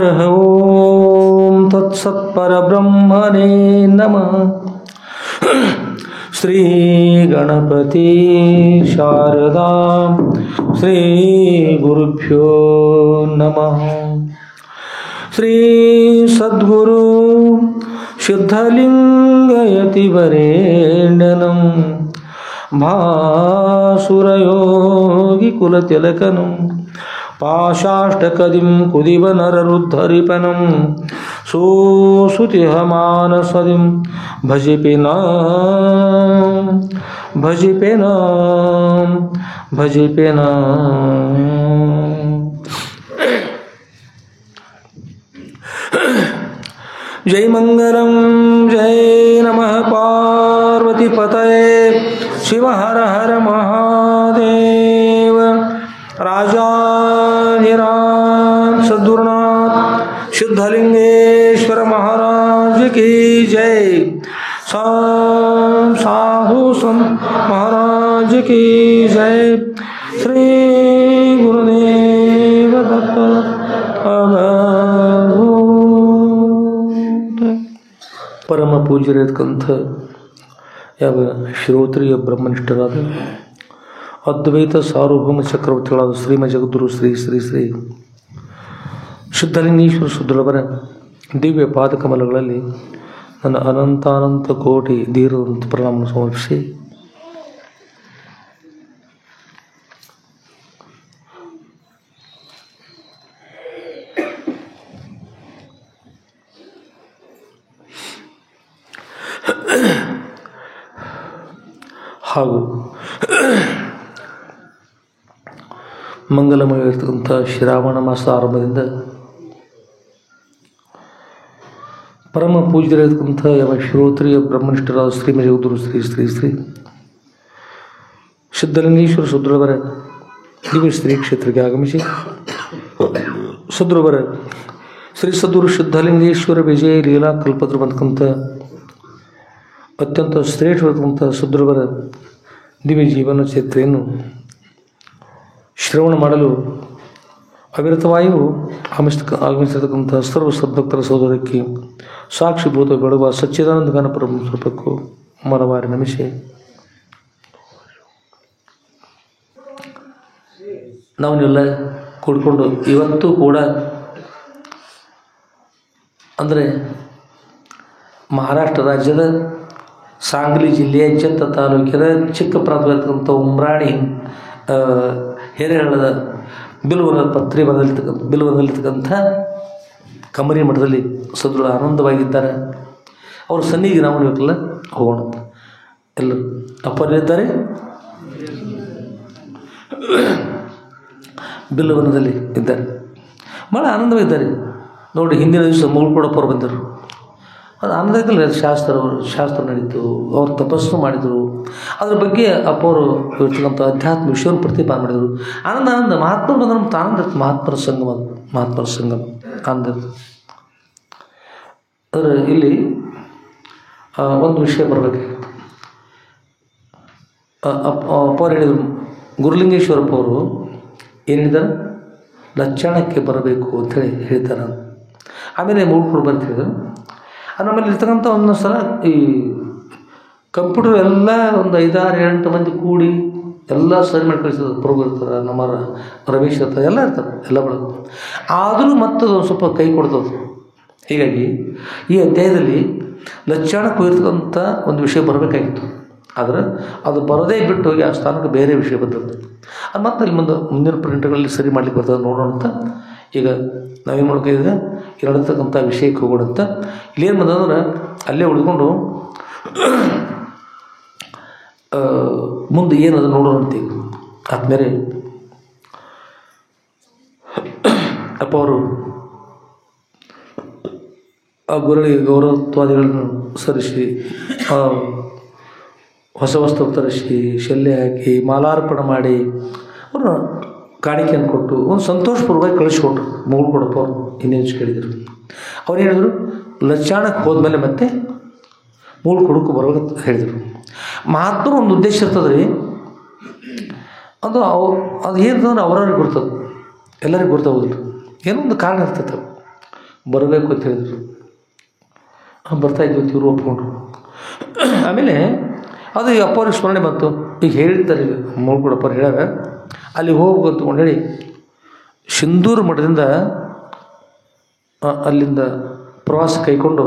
ಓಂ ತತ್ಸತ್ಪರಬ್ರಹ್ಮಣೇ ನಮಃ. ಶ್ರೀ ಗಣಪತಿ ಶಾರದಾ ಶ್ರೀ ಗುರುಭ್ಯೋ ನಮಃ. ಶ್ರೀ ಸದ್ಗುರು ಸಿದ್ಧಲಿಂಗಯತಿವರೇಣ್ಯನಂ ಭಾಸುರಯೋಗಿ ಕುಲತಿಲಕನಂ ಪಾಶಾಷ್ಟಕದಿಂ ಕುದಿವನರರುದ್ಧರಿಪನಂ ಸೋಸುತಿಹಮಾನಸದಿಂ ಭಜಿಪೇನ. ಜೈ ಮಂಗಲಂ ಜೈ ನಮಃ ಪಾರ್ವತಿಪತಯೇ ಶಿವ ಹರ ಹರ ಮಹಾದೇವ. राजाधिराज सद्गुरुनाथ सिद्धलिंगेश्वर महाराज की जय. साधु संत महाराज की जय. श्री गुरुदेव दत्त. ಪರಮ ಪೂಜ್ಯರಿರ್ತಕ್ಕಂಥ ಯಾವ ಶ್ರೋತ್ರಿಯ ಬ್ರಹ್ಮನಿಷ್ಠರಾದ ಅದ್ವೈತ ಸಾರ್ವಭೌಮ ಚಕ್ರವರ್ತಿಗಳಾದ ಶ್ರೀಮ ಜಗದ್ಗುರು ಶ್ರೀ ಶ್ರೀ ಶ್ರೀ ಸಿದ್ಧಲಿಂಗೇಶ್ವರ ಸುದೃಢವರ ದಿವ್ಯ ಪಾದಕಮಲಗಳಲ್ಲಿ ನನ್ನ ಅನಂತಾನಂತ ಕೋಟಿ ಧೀರದಂತ ಪ್ರಣಾಮ ಸಮರ್ಪಿಸಿ ಹಾಗೂ ಮಂಗಲಮಯವಾಗಿರ್ತಕ್ಕಂಥ ಶ್ರಾವಣ ಮಾಸ ಆರಂಭದಿಂದ ಪರಮ ಪೂಜ್ಯರಾಗಿರ್ತಕ್ಕಂಥ ಯಾವ ಶ್ರೋತ್ರಿಯ ಬ್ರಹ್ಮನಿಷ್ಠರಾದ ಶ್ರೀಮ ಜಗದ್ಗುರು ಶ್ರೀ ಶ್ರೀ ಶ್ರೀ ಸಿದ್ಧಲಿಂಗೇಶ್ವರ ಸುದೃಢವರ ದಿವ್ಯ ಶ್ರೀ ಕ್ಷೇತ್ರಕ್ಕೆ ಆಗಮಿಸಿ ಸುದೃಢವರ ಶ್ರೀ ಸದ್ಗುರು ಸಿದ್ಧಲಿಂಗೇಶ್ವರ ವಿಜಯ ಲೀಲಾ ಕಲ್ಪದ್ರು ಬಂದಕ್ಕಂಥ ಅತ್ಯಂತ ಶ್ರೇಷ್ಠವಾಗಿರ್ತಕ್ಕಂಥ ಸುದೃಢವರ ದಿವ್ಯ ಜೀವನ ಚರಿತ್ರೆಯನ್ನು ಶ್ರವಣ ಮಾಡಲು ಅವಿರತವಾಗಿಯೂ ಆಗಮಿಸಿರ್ತಕ್ಕಂಥ ಸರ್ವ ಸದ್ಭಕ್ತರ ಸೋದರಕ್ಕೆ ಸಾಕ್ಷಿಭೂತ ಬೆಳಗುವ ಸಚ್ಚಿದಾನಂದ ಘನಪರ ಸ್ವರೂಪಕ್ಕೂ ಮನವಾರಿ ನಮಿಸಿ ನಾವನ್ನೆಲ್ಲ ಕೂಡಿಕೊಂಡು ಇವತ್ತು ಕೂಡ ಅಂದರೆ ಮಹಾರಾಷ್ಟ್ರ ರಾಜ್ಯದ ಸಾಂಗ್ಲಿ ಜಿಲ್ಲೆಯ ಜತ್ತ ತಾಲೂಕಿನ ಚಿಕ್ಕ ಪ್ರಾಂತವಾಗಿರ್ತಕ್ಕಂಥ ಉಮ್ರಾಣಿ ಹಿರೇಹಳ್ಳದ ಬಿಲ್ವನದಲ್ಲಿರ್ತಕ್ಕಂಥ ಕಮರಿ ಮಠದಲ್ಲಿ ಸದೃಢ ಆನಂದವಾಗಿದ್ದಾರೆ. ಅವ್ರ ಸನ್ನಿಧಿಗೆ ನಾವು ಇವಕ್ಕೆಲ್ಲ ಹೋಗೋಣ. ಎಲ್ಲರೂ ಅಪ್ಪರಿದ್ದಾರೆ ಬಿಲ್ವನದಲ್ಲಿ ಇದ್ದಾರೆ, ಭಾಳ ಆನಂದವಾಗಿದ್ದಾರೆ. ನೋಡಿ, ಹಿಂದಿನ ದಿವಸ ಮುಗುಳ್ಕೊಡಪ್ಪವ್ರು ಬಂದರು. ಅದು ಆನಂದದಲ್ಲಿ ಶಾಸ್ತ್ರ ನಡೀತು, ಅವ್ರು ತಪಸ್ಸು ಮಾಡಿದರು. ಅದ್ರ ಬಗ್ಗೆ ಅಪ್ಪವರು ಇರ್ತಕ್ಕಂಥ ಅಧ್ಯಾತ್ಮ ವಿಷಯವನ್ನು ಪ್ರತಿಪಾದನೆ ಮಾಡಿದರು. ಆನಂದ ಮಹಾತ್ಮರು ಬಂದ್ರೆ ನಮ್ಗೆ ಆನಂದ ಇರ್ತದೆ. ಮಹಾತ್ಮರ ಸಂಗಮ ಆನಂದ ಇರ್ತದೆ. ಆದರೆ ಇಲ್ಲಿ ಒಂದು ವಿಷಯ ಬರಬೇಕಾಗಿತ್ತು. ಅಪ್ಪವ್ರು ಹೇಳಿದರು, ಗುರುಲಿಂಗೇಶ್ವರಪ್ಪ ಅವರು ಏನು ಹೇಳಿದ್ದಾರೆ, ಲಕ್ಷಣಕ್ಕೆ ಬರಬೇಕು ಅಂಥೇಳಿ ಹೇಳ್ತಾರೆ. ಆಮೇಲೆ ಮೂಡ್ಕೊಡು ಬಂತ ಹೇಳಿದರು. ಆಮೇಲೆ ಇರ್ತಕ್ಕಂಥ ಒಂದೊಂದು ಸಲ ಈ ಕಂಪ್ಯೂಟರ್ ಎಲ್ಲ ಒಂದು 5-6-8 ಮಂದಿ ಕೂಡಿ ಎಲ್ಲ ಸರಿ ಮಾಡಿ ಕಳಿಸಿದ್ರು. ಪ್ರಭು ಇರ್ತಾರೆ, ನಮ್ಮ ರಮೇಶ್ ಇರ್ತಾರೆ, ಎಲ್ಲ ಇರ್ತಾರೆ, ಎಲ್ಲ ಬಳಗ. ಆದರೂ ಮತ್ತದು ಒಂದು ಸ್ವಲ್ಪ ಕೈ ಕೊಡ್ತದೆ. ಹೀಗಾಗಿ ಈ ಅಧ್ಯಾಯದಲ್ಲಿ ಲಕ್ಷಣಕ್ಕೆ ಹೋಗಿರ್ತಕ್ಕಂಥ ಒಂದು ವಿಷಯ ಬರಬೇಕಾಗಿತ್ತು. ಆದರೆ ಅದು ಬರೋದೇ ಬಿಟ್ಟು ಹೋಗಿ ಆ ಸ್ಥಾನಕ್ಕೆ ಬೇರೆ ವಿಷಯ ಬಂದದ್ದು. ಅದು ಮತ್ತೆ ಅಲ್ಲಿ ಮುಂದಿನ ಪ್ರಿಂಟ್ಗಳಲ್ಲಿ ಸರಿ ಮಾಡ್ಲಿಕ್ಕೆ ಬರ್ತದೆ ನೋಡೋಣ ಅಂತ ಈಗ ನಾವೇನು ಮಾಡ್ಕೊಂಡಿದ್ರೆ ಇಲ್ಲಿ ನಡೀತಕ್ಕಂಥ ವಿಷಯಕ್ಕೆ ಹೋಗೋಣ ಅಂತ. ಇಲ್ಲೇನು ಬಂದಂದ್ರೆ ಅಲ್ಲೇ ಉಳ್ಕೊಂಡು ಮುಂದೆ ಏನದು ನೋಡೋಣ ಅಂತೀಗ. ಆದ್ಮೇಲೆ ಅಪ್ಪ ಅವರು ಆ ಗುರುಳಿಗೆ ಗೌರವತ್ವಾದಿಗಳನ್ನು ಸರಿಸಿ ಹೊಸ ವಸ್ತು ತರಿಸಿ ಶಲ್ಯ ಹಾಕಿ ಮಾಲಾರ್ಪಣೆ ಮಾಡಿ ಅವರು ಕಾಣಿಕೆಯನ್ನು ಕೊಟ್ಟು ಒಂದು ಸಂತೋಷಪೂರ್ವವಾಗಿ ಕಳಿಸ್ಕೊಟ್ರು. ಮುಗುಳ್ಕೊಡಪ್ಪ ಅವರು ಇನ್ನೇನು ಕೇಳಿದರು. ಅವ್ರು ಹೇಳಿದರು, ಲಚ್ಚಾಣಕ್ಕೆ ಹೋದ್ಮೇಲೆ ಮತ್ತೆ ಮುಗುಳ್ಕೊಡಕ್ಕೆ ಬರೋದು ಹೇಳಿದರು. ಮಹಾತ್ಮರು ಒಂದು ಉದ್ದೇಶ ಇರ್ತದೆ ರೀ. ಅದು ಅದು ಏನಂದ್ರೆ ಅವ್ರವ್ರಿಗೆ ಗುರ್ತದೆ, ಎಲ್ಲರಿಗೂ ಗುರ್ತಾಗೋದಿಲ್ಲ. ಏನೋ ಒಂದು ಕಾರಣ ಇರ್ತೈತೆ. ಬರಬೇಕು ಅಂತ ಹೇಳಿದರು. ಬರ್ತಾಯಿದ್ವಿ ಇವರು ಒಪ್ಕೊಂಡ್ರು. ಆಮೇಲೆ ಅದು ಈ ಅಪ್ಪವ್ರಿಗೆ ಸ್ಮರಣೆ ಬಂತು. ಈಗ ಹೇಳಿದ್ದಾರೆ, ಈಗ ಮೂಳ್ಕೊಡಪ್ಪರು ಹೇಳ್ಯಾರ ಅಲ್ಲಿ ಹೋಗು ಅಂತಕೊಂಡು ಹೇಳಿ ಸಿಂಧೂರು ಮಠದಿಂದ ಅಲ್ಲಿಂದ ಪ್ರವಾಸ ಕೈಕೊಂಡು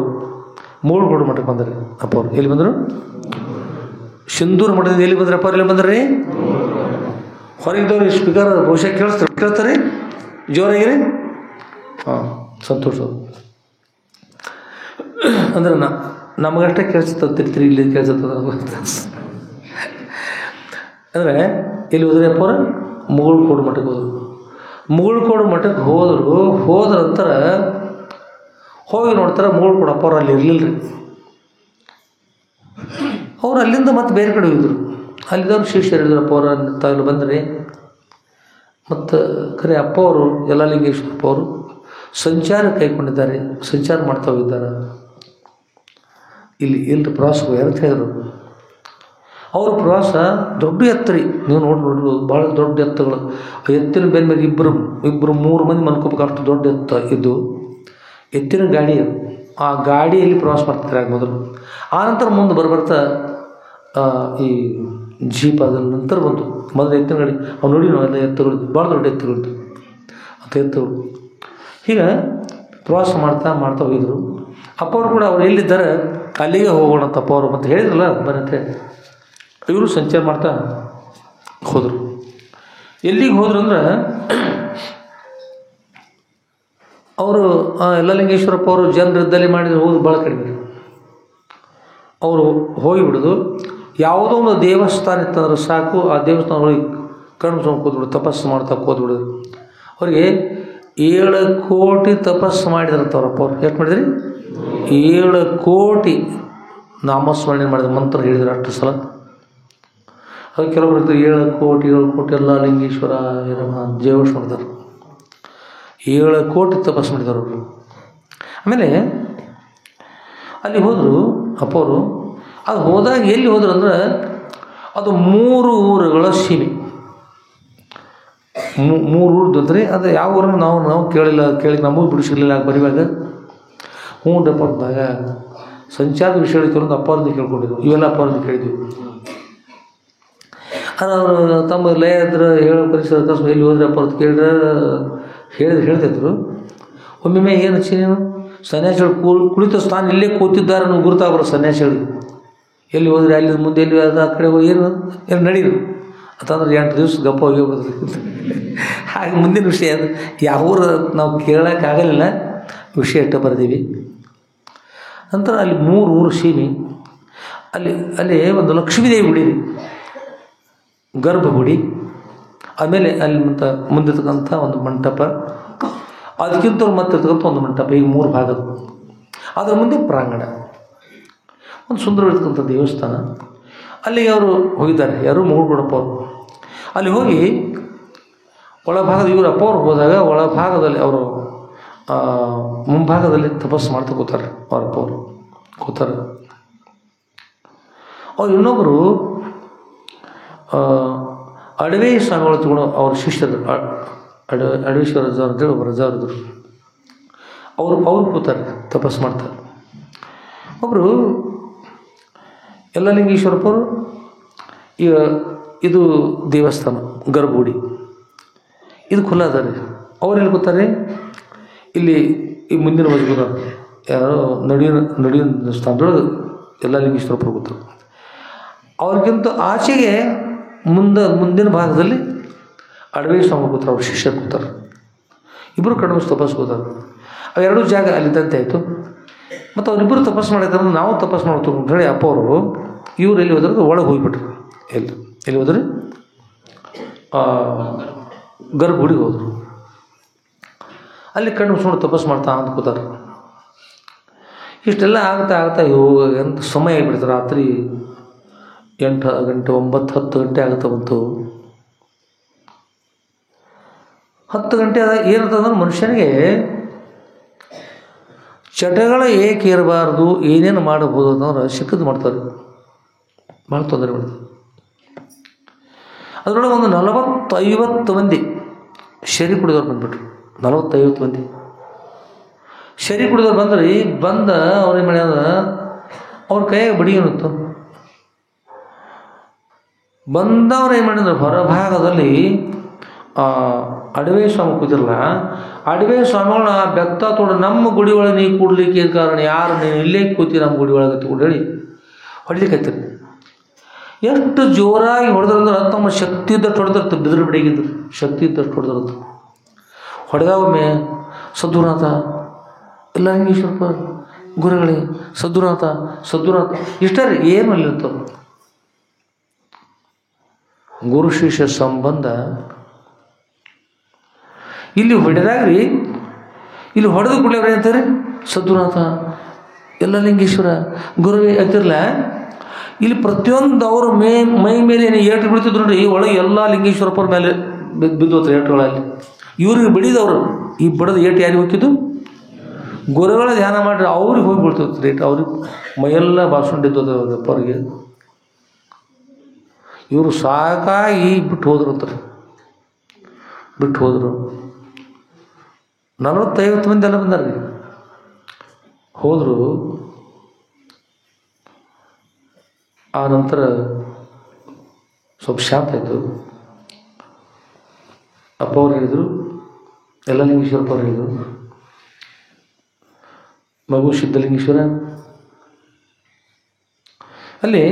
ಮೂಳ್ಗೋಡು ಮಠಕ್ಕೆ ಬಂದರು ಅಪ್ಪವ್ರು. ಎಲ್ಲಿ ಬಂದರು? ಸಿಂಧೂರು ಮಠದಿಂದ. ಎಲ್ಲಿ ಬಂದ್ರೆ ಅಪ್ಪ? ಎಲ್ಲಿ ಬಂದ್ರಿ? ಹೊರಗಿದ್ದವ್ರು ಸ್ಪೀಕರ್ ಬಹುಶಃ ಕೇಳ್ತಾರೆ ಜೋರಾಗಿರಿ. ಹಾಂ, ಸಂತೋಷ. ಅಂದ್ರೆ ನಮಗಷ್ಟೇ ಕೇಳಿಸ್ತತ್ತಿರ್ತೀರಿ, ಇಲ್ಲಿ ಕೇಳಿಸ್ತದ ಅಂದರೆ ಎಲ್ಲಿ ಹೋದ್ರಿ ಅಪ್ಪವ್ರು? ಮುಗುಳ್ಕೋಡು ಮಠಕ್ಕೆ ಹೋದರು. ಮುಗುಳ್ಕೋಡು ಮಠಕ್ಕೆ ಹೋದ್ರ ನಂತರ ಹೋಗಿ ನೋಡ್ತಾರೆ ಮುಗುಳ್ಕೋಡು ಅಪ್ಪವ್ರು ಅಲ್ಲಿ ಇರಲಿಲ್ಲ ರೀ. ಅವ್ರು ಅಲ್ಲಿಂದ ಮತ್ತೆ ಬೇರೆ ಕಡೆ ಹೋಗಿದ್ರು. ಅಲ್ಲಿದ್ದವ್ರು ಶಿಷ್ಯರು ಹೇಳಿದ್ರಪ್ಪ ಅವ್ರು ತಾವೆಲ್ಲ ಬಂದ್ರಿ. ಮತ್ತು ಖರೆ ಅಪ್ಪ ಅವರು ಯಲ್ಲಾಲಿಂಗೇಶ್ವರಪ್ಪ ಅವರು ಸಂಚಾರ ಕೈಗೊಂಡಿದ್ದಾರೆ, ಸಂಚಾರ ಮಾಡ್ತಾ ಹೋಗಿದ್ದಾರೆ. ಇಲ್ಲಿ ಪ್ರವಾಸ ಹೋಗ್ಯಾರ ಅಂತ ಹೇಳಿದ್ರು. ಅವ್ರ ಪ್ರವಾಸ ದೊಡ್ಡ ಎತ್ತರಿ, ನೀವು ನೋಡ್ರಿ ಭಾಳ ದೊಡ್ಡ ಎತ್ತುಗಳು. ಎತ್ತಿನ ಬೆನ್ನ ಮೇಲೆ ಇಬ್ಬರು 3 ಮಂದಿ ಮನ್ಕೋಬೇಕು, ಅಷ್ಟು ದೊಡ್ಡ ಎತ್ತ ಇದ್ದು ಎತ್ತಿನ ಗಾಡಿ. ಆ ಗಾಡಿಯಲ್ಲಿ ಪ್ರವಾಸ ಮಾಡ್ತಾರೆ ಆಗ ಮೊದಲು. ಆನಂತರ ಮುಂದೆ ಬರ್ತಾ ಈ ಜೀಪ್ ಅದ ನಂತರ ಬಂತು. ಮೊದಲು ಎತ್ತಿನ ಗಾಡಿ ಅವ್ನು ನೋಡಿ ಎಲ್ಲ ಎತ್ತುಗಳಿದ್ದು, ಭಾಳ ದೊಡ್ಡ ಎತ್ತುಗಳಿದ್ದು ಅಂತ ಎತ್ತುಗಳು. ಹೀಗೆ ಪ್ರವಾಸ ಮಾಡ್ತಾ ಹೋಗಿದ್ರು. ಅಪ್ಪವ್ರು ಕೂಡ ಅವ್ರು ಎಲ್ಲಿದ್ದಾರೆ ಅಲ್ಲಿಗೆ ಹೋಗೋಣ ಅಂತ ಅಪ್ಪವ್ರು ಮತ್ತೆ ಹೇಳಿದ್ರಲ್ಲ ಬರುತ್ತೆ. ಇವರು ಸಂಚಾರ ಮಾಡ್ತಾ ಹೋದರು. ಎಲ್ಲಿಗೆ ಹೋದ್ರು ಅಂದ್ರೆ ಅವರು ಯಲ್ಲಾಲಿಂಗೇಶ್ವರಪ್ಪ ಅವರು ಜನರಿದ್ದಲ್ಲಿ ಮಾಡಿದ್ರೆ ಹೋಗಿ ಭಾಳ ಕಡಿಮೆ. ಅವರು ಹೋಗಿಬಿಡೋದು. ಯಾವುದೋ ಒಂದು ದೇವಸ್ಥಾನ ಇತ್ತಂದ್ರೆ ಸಾಕು, ಆ ದೇವಸ್ಥಾನ ಹೋಗಿ ಕಣ್ಣು ಕೂತ್ಬಿಡು, ತಪಸ್ಸು ಮಾಡ್ತಾ ಕೂತ್ಬಿಡೋದು. ಅವ್ರಿಗೆ 7 ಕೋಟಿ ತಪಸ್ಸು ಮಾಡಿದ್ರಂತ ಅವರಪ್ಪ ಅವ್ರು. ಎಷ್ಟು ಮಾಡಿದ್ರಿ? 7 ಕೋಟಿ ನಾಮಸ್ಮರಣೆ ಮಾಡಿದ ಮಂತ್ರ ಹೇಳಿದ್ರು ಅಷ್ಟು ಸಲ. ಅದು ಕೆಲವೊಬ್ಬರು 7 ಕೋಟಿ ಎಲ್ಲ ಲಿಂಗೇಶ್ವರ ಜೇವಶ್ ಮಾಡಿದಾರೆ. 7 ಕೋಟಿ ತಪಸ್ಸು ಮಾಡಿದವರು ಅವರು. ಆಮೇಲೆ ಅಲ್ಲಿ ಹೋದರು ಅಪ್ಪವರು. ಅದು ಹೋದಾಗ ಎಲ್ಲಿ ಹೋದ್ರು ಅಂದ್ರೆ ಅದು 3 ಊರುಗಳ ಸೀಮೆ. 3 ಊರದ್ದು ಅಂದರೆ ಅದು ಯಾವ ಊರನ್ನು ನಾವು ಕೇಳಿ ನಮಗೂ ಬಿಡಿಸಿರಲಿಲ್ಲ ಬರೀವಾಗ. ಹ್ಞೂ ಡಪ್ಪದಾಗ ಸಂಚಾರದ ವಿಷಯಗಳು ಕೆಲವೊಂದು ಅಪ್ಪವ್ರದ್ದು ಕೇಳ್ಕೊಂಡಿದ್ವು, ಇವೆಲ್ಲ ಅಪ್ಪವ್ರದ್ದು ಕೇಳಿದ್ವಿ. ಅವರು ತಮ್ಮ ಲಯದ್ರ ಹೇಳೋ ಪರಿಸರ ಅಕಸ್ಮಾತ್ ಎಲ್ಲಿ ಹೋದ್ರೆ ಅಪ್ಪವ್ರದ್ದು ಕೇಳಿದ್ರೆ ಹೇಳ್ತಿದ್ರು. ಒಮ್ಮೆ ಏನು ಹಚ್ಚಿ ನೀನು ಸನ್ಯಾಸಿಗಳು ಕುಳಿತ ಸ್ಥಾನ ಇಲ್ಲೇ ಕೂತಿದ್ದಾರೆ ನಾವು ಗುರುತಾಗ್ಬರೋ ಸನ್ಯಾಸಿಗಳು. ಎಲ್ಲಿ ಹೋದ್ರೆ ಅಲ್ಲಿ ಮುಂದೆ ಎಲ್ಲಿ ಆ ಕಡೆ ಹೋಗಿ ಏನು ನಡೀರು ಅಂತಂದ್ರೆ 8 ದಿವಸ ಗಪ್ಪ ಹೋಗಿಬಿಡ್ತದೆ. ಹಾಗೆ ಮುಂದಿನ ವಿಷಯ ಅದು ಯಾವ ಊರು ನಾವು ಕೇಳೋಕ್ಕಾಗಲಿಲ್ಲ, ವಿಷಯ ಇಟ್ಟು ಬರ್ತೀವಿ. ನಂತರ ಅಲ್ಲಿ 3 ಊರು ಸೀಮೆ. ಅಲ್ಲಿ ಒಂದು ಲಕ್ಷ್ಮೀದೇವಿ ಗುಡಿ, ಗರ್ಭಗುಡಿ, ಆಮೇಲೆ ಅಲ್ಲಿ ಮುಂದಿರ್ತಕ್ಕಂಥ ಒಂದು ಮಂಟಪ, ಅದಕ್ಕಿಂತ ಮತ್ತೆ ಇರ್ತಕ್ಕಂಥ ಒಂದು ಮಂಟಪ, ಈಗ 3 ಭಾಗದ. ಅದರ ಮುಂದೆ ಪ್ರಾಂಗಣ, ಒಂದು ಸುಂದರವಾಗಿರ್ತಕ್ಕಂಥ ದೇವಸ್ಥಾನ. ಅಲ್ಲಿಗೆ ಅವರು ಹೋಗಿದ್ದಾರೆ. ಯಾರು? ಮೂಗುಳ್ಕೊಡಪ್ಪ ಅವರು. ಅಲ್ಲಿ ಹೋಗಿ ಒಳಭಾಗದ ಇವರು ಅಪ್ಪ ಅವ್ರು ಹೋದಾಗ ಒಳಭಾಗದಲ್ಲಿ ಅವರು ಮುಂಭಾಗದಲ್ಲಿ ತಪಸ್ಸು ಮಾಡ್ತಾ ಕೂತಾರೆ. ಅವರಪ್ಪ ಅವರು ಕೂತಾರೆ. ಅವ್ರು ಇನ್ನೊಬ್ಬರು ಅಡವೆ ಸ್ವಾಮಿಗಳು ತಗೊಂಡು ಅವ್ರ ಶಿಷ್ಯರು ಅಡವೇಶ್ವರ ರಜಾ ಅಂತೇಳಿ ಒಬ್ಬರು ರಜಾ ಇದ್ರು. ಅವ್ರು ಕೂತಾರೆ ತಪಸ್ಸು ಮಾಡ್ತಾರೆ. ಒಬ್ಬರು ಯಲ್ಲಾಲಿಂಗೇಶ್ವರಪ್ಪವರು ಈಗ ಇದು ದೇವಸ್ಥಾನ ಗರ್ಭಗುಡಿ, ಇದು ಖುಲ್ಲ ಅದ ರೀ. ಅವ್ರು ಎಲ್ಲಿ ಕೂತಾರೆ? ಇಲ್ಲಿ ಈ ಮುಂದಿನ ಬಾಜು ಯಾರೋ ನಡಿಯೋ ಸ್ಥಾನದೊಳಗೆ ಯಲ್ಲಾಲಿಂಗೇಶ್ವರಪ್ಪರು ಕೂತಾರೆ. ಅವ್ರಿಗಿಂತ ಆಚೆಗೆ ಮುಂದಿನ ಭಾಗದಲ್ಲಿ ಅಡವೆ ಸ್ವಾಮಿ ಕೂತಾರೆ, ಅವ್ರ ಶಿಷ್ಯರು ಕೂತಾರೆ. ಇಬ್ಬರು ಕಡಿಮೆ ತಪಸ್ಸು ಕೂತಾರೆ. ಅವೆರಡೂ ಜಾಗ ಅಲ್ಲಿದ್ದಂತೆ ಆಯಿತು. ಮತ್ತು ಅವರಿಬ್ಬರು ತಪಸ್ಸು ಮಾಡಿದ್ರೆ ನಾವು ತಪಸ್ಸು ಮಾಡ್ತೀವಿ ಅಂತ ಹೇಳಿ ಅಪ್ಪ ಅವರು ಇವ್ರು ಎಲ್ಲಿ ಹೋದ್ರೆ ಒಳಗೆ ಹೋಗಿಬಿಟ್ರು. ಎಲ್ಲಿ ಹೋದ್ರಿ? ಗರ್ಭಗುಡಿಗೆ ಹೋದರು. ಅಲ್ಲಿ ಕಣ್ಣು ಮುಚ್ಕೊಂಡು ತಪಸ್ಸು ಮಾಡ್ತಾ ಅಂತ ಕೂತಾರೆ. ಇಷ್ಟೆಲ್ಲ ಆಗ್ತಾ ಎಂತ ಸಮಯ ಆಗಿಬಿಡ್ತು. ರಾತ್ರಿ 8 ಗಂಟೆ 9 10 ಗಂಟೆ ಆಗುತ್ತೆ. ಬಂತು 10 ಗಂಟೆ ಆದಾಗ ಏನಂತಂದ್ರೆ ಮನುಷ್ಯನಿಗೆ ಚಟಗಳ ಏಕೆ ಇರಬಾರ್ದು, ಏನೇನು ಮಾಡಬಹುದು ಅನ್ನೋರು ಸಿಕ್ಕದ್ದು ಮಾಡ್ತಾರೆ, ಭಾಳ ತೊಂದರೆ ಮಾಡ್ತಾರೆ. ಅದರೊಳಗೆ ಒಂದು 40-50 ಮಂದಿ ಶರಿ ಕುಡಿದವ್ರು ಬಂದುಬಿಟ್ರು. 40-50 ಮಂದಿ ಶರಿ ಕುಡಿದವ್ರು ಬಂದ್ರಿ, ಬಂದ ಅವ್ರೇನು ಮಾಡ್ಯಾರ, ಅವ್ರ ಕೈಯಾಗ ಬಡಿ ಅನ್ನಿತ್ತು. ಬಂದವ್ರು ಏನು ಮಾಡಿದ್ರು, ಹೊರಭಾಗದಲ್ಲಿ ಅಡವೆ ಸ್ವಾಮಿ ಕೂತಿರಲ್ಲ, ಅಡವೆ ಸ್ವಾಮಿಗಳನ್ನ ಬೆತ್ತ ತೊಗೊಂಡು ನಮ್ಮ ಗುಡಿ ಒಳಗೆ ನೀ ಕೂಡ್ಲಿಕ್ಕೆ ಕಾರಣ ಯಾರು, ನೀನು ಇಲ್ಲೇ ಕೂತಿ ನಮ್ಮ ಗುಡಿ ಒಳಗೆ ಕೂಡಿ ಹೇಳಿ ಹೊಡಿಲಿಕ್ಕೆ. ಎಷ್ಟು ಜೋರಾಗಿ ಹೊಡೆದ್ರಂದ್ರೆ ತಮ್ಮ ಶಕ್ತಿ ಇದ್ದಷ್ಟು ಹೊಡೆದಿರ್ತ, ಬಿದ್ರು ಬಿಡಿಗಿದ್ರು ಶಕ್ತಿ ಇದ್ದಷ್ಟು ಹೊಡೆದಿರ್ತ. ಹೊಡೆದಾಗೊಮ್ಮೆ ಸದ್ಗುರುನಾಥ ಎಲ್ಲಲಿಂಗೇಶ್ವರಪ್ಪ ಗುರುಗಳೇ, ಸದ್ಗುರುನಾಥ ಸದ್ಗುರುನಾಥ ಇಷ್ಟ ರೀ, ಏನು ಅಲ್ಲಿರ್ತವೆ. ಗುರು ಶಿಷ್ಯ ಸಂಬಂಧ ಇಲ್ಲಿ ಹೊಡೆದಾಗ್ರಿ, ಇಲ್ಲಿ ಹೊಡೆದು ಕೂಡಲೇ ಅವ್ರು ಅಂತಾರೆ ಸದ್ಗುರುನಾಥ ಎಲ್ಲಲಿಂಗೇಶ್ವರ ಗುರುವೇ ಅಂತಿರಲ್ಲ. ಇಲ್ಲಿ ಪ್ರತಿಯೊಂದು ಅವ್ರ ಮೈ ಮೇಲೆ ಏಟು ಬೀಳ್ತಿದ್ರು ನೋಡ್ರಿ, ಒಳಗೆ ಎಲ್ಲ ಲಿಂಗೇಶ್ವರಪ್ಪರ ಮೇಲೆ ಬಿದ್ದೋತ್ರಿ ಏಟುಗಳಲ್ಲಿ. ಇವ್ರಿಗೆ ಬಿಡಿದವರು, ಈ ಬಿಡೋದು ಏಟು ಯಾರಿಗೆ ಹೋಗಿದ್ದು, ಗುರುಗಳ ಧ್ಯಾನ ಮಾಡ್ರಿ ಅವ್ರಿಗೆ ಹೋಗಿ ಬೀಳ್ತಿತ್ತು ರೇಟ್. ಅವ್ರಿಗೆ ಮೈಯೆಲ್ಲ ಬಾಸ್ಕೊಂಡಿದ್ದು ಅಪ್ಪವ್ರಿಗೆ. ಇವರು ಸಾಕಾಗಿ ಬಿಟ್ಟು ಹೋದ್ರಂತಾರೆ, ಬಿಟ್ಟು ಹೋದರು. 40-50 ಮಂದಿ ಎಲ್ಲ ಬಂದಾರ್ರಿ, ಹೋದರು. ಆ ನಂತರ ಸ್ವಲ್ಪ ಶಾಂತ ಆಯಿತು. ಅಪ್ಪ ಅವ್ರು ಹೇಳಿದರು, ಎಲ್ಲಲಿಂಗೇಶ್ವರಪ್ಪ ಅವ್ರು ಹೇಳಿದರು, ಮಗು ಸಿದ್ಧಲಿಂಗೇಶ್ವರ ಅಲ್ಲಿ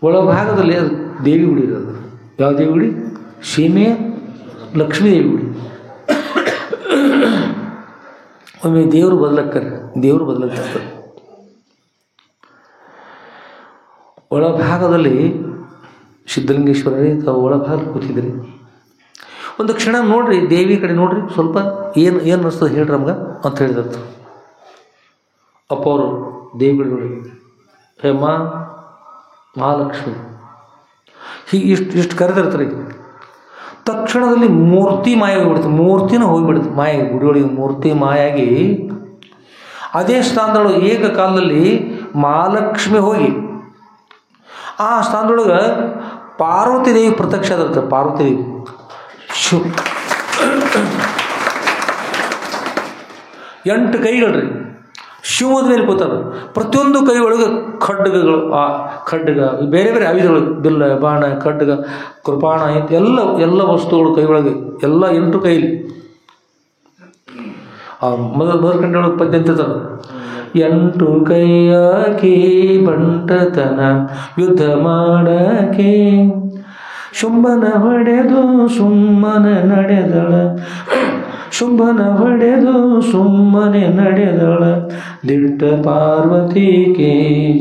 ಒಳಭಾಗದಲ್ಲಿ ಅದು ದೇವಿ ಗುಡಿ ಇರೋದು. ಯಾವ ದೇವಿ ಗುಡಿ? ಸೀಮೆಯ ಲಕ್ಷ್ಮೀ ದೇವಿ ಗುಡಿ. ಒಮ್ಮೆ ದೇವರು ಬದಲಾಗ್ತಾರೆ. ಒಳಭಾಗದಲ್ಲಿ ಸಿದ್ಧಲಿಂಗೇಶ್ವರರೇ ತಾವು ಒಳಭಾಗ ಕೂತಿದ್ರಿ. ಒಂದು ಕ್ಷಣ ನೋಡ್ರಿ, ದೇವಿ ಕಡೆ ನೋಡ್ರಿ, ಸ್ವಲ್ಪ ಏನು ಅನ್ನಿಸ್ತದೆ ಹೇಳ್ರಿ ನಮ್ಗೆ ಅಂತ ಹೇಳಿದತ್ತು. ಅಪ್ಪ ಅವರು ದೇವಿ ನೋಡಿ, ಹೇಮ್ಮ ಮಹಾಲಕ್ಷ್ಮಿ ಹೀಗೆ ಇಷ್ಟು ಕರೆದಿರ್ತಾರೆ. ತಕ್ಷಣದಲ್ಲಿ ಮೂರ್ತಿ ಮಾಯ ಹೋಗ್ಬಿಡ್ತು, ಮೂರ್ತಿನ ಹೋಗಿಬಿಡ್ತು ಮಾಯ. ಗುಡಿಯೊಳಗೆ ಮೂರ್ತಿ ಮಾಯಾಗಿ ಅದೇ ಸ್ಥಾನದೊಳಗೆ ಏಕಕಾಲದಲ್ಲಿ ಮಹಾಲಕ್ಷ್ಮಿ ಹೋಗಿ ಆ ಸ್ಥಾನದೊಳಗೆ ಪಾರ್ವತಿ ದೇವಿ ಪ್ರತ್ಯಕ್ಷ ಆಗಿರ್ತಾರೆ. ಪಾರ್ವತಿ ದೇವಿ ಶಿವ 8 ಕೈಗಳ್ರಿ, ಶಿವದ ಮೇಲೆ ಕೂತಾರೆ. ಪ್ರತಿಯೊಂದು ಕೈ ಒಳಗೆ ಖಡ್ಗಗಳು, ಆ ಖಡ್ಗ ಬೇರೆ ಬೇರೆ ಆಯುಧಗಳು, ಬಿಲ್ಲ ಬಾಣ ಖಡ್ಗ ಕೃಪಾಣ ಎಲ್ಲ ವಸ್ತುಗಳು ಕೈ ಒಳಗೆ, ಎಲ್ಲ 8 ಕೈಲಿ. ಆ ಮೊದಲ ಕಂಡ ಒಳಗೆ ಪದ್ಯ ಅಂತಿರ್ತಾರೆ, 8 ಕೈಯಾಕಿ ಬಂಟತನ ಯುದ್ಧ ಮಾಡಕೆ, ಶುಂಭನ ಹೊಡೆದು ಸುಮ್ಮನೆ ನಡೆದಳ, ಶುಂಭನ ಹೊಡೆದು ಸುಮ್ಮನೆ ನಡೆದಳ, ದಿಟ್ಟ ಪಾರ್ವತಿ ಕೇ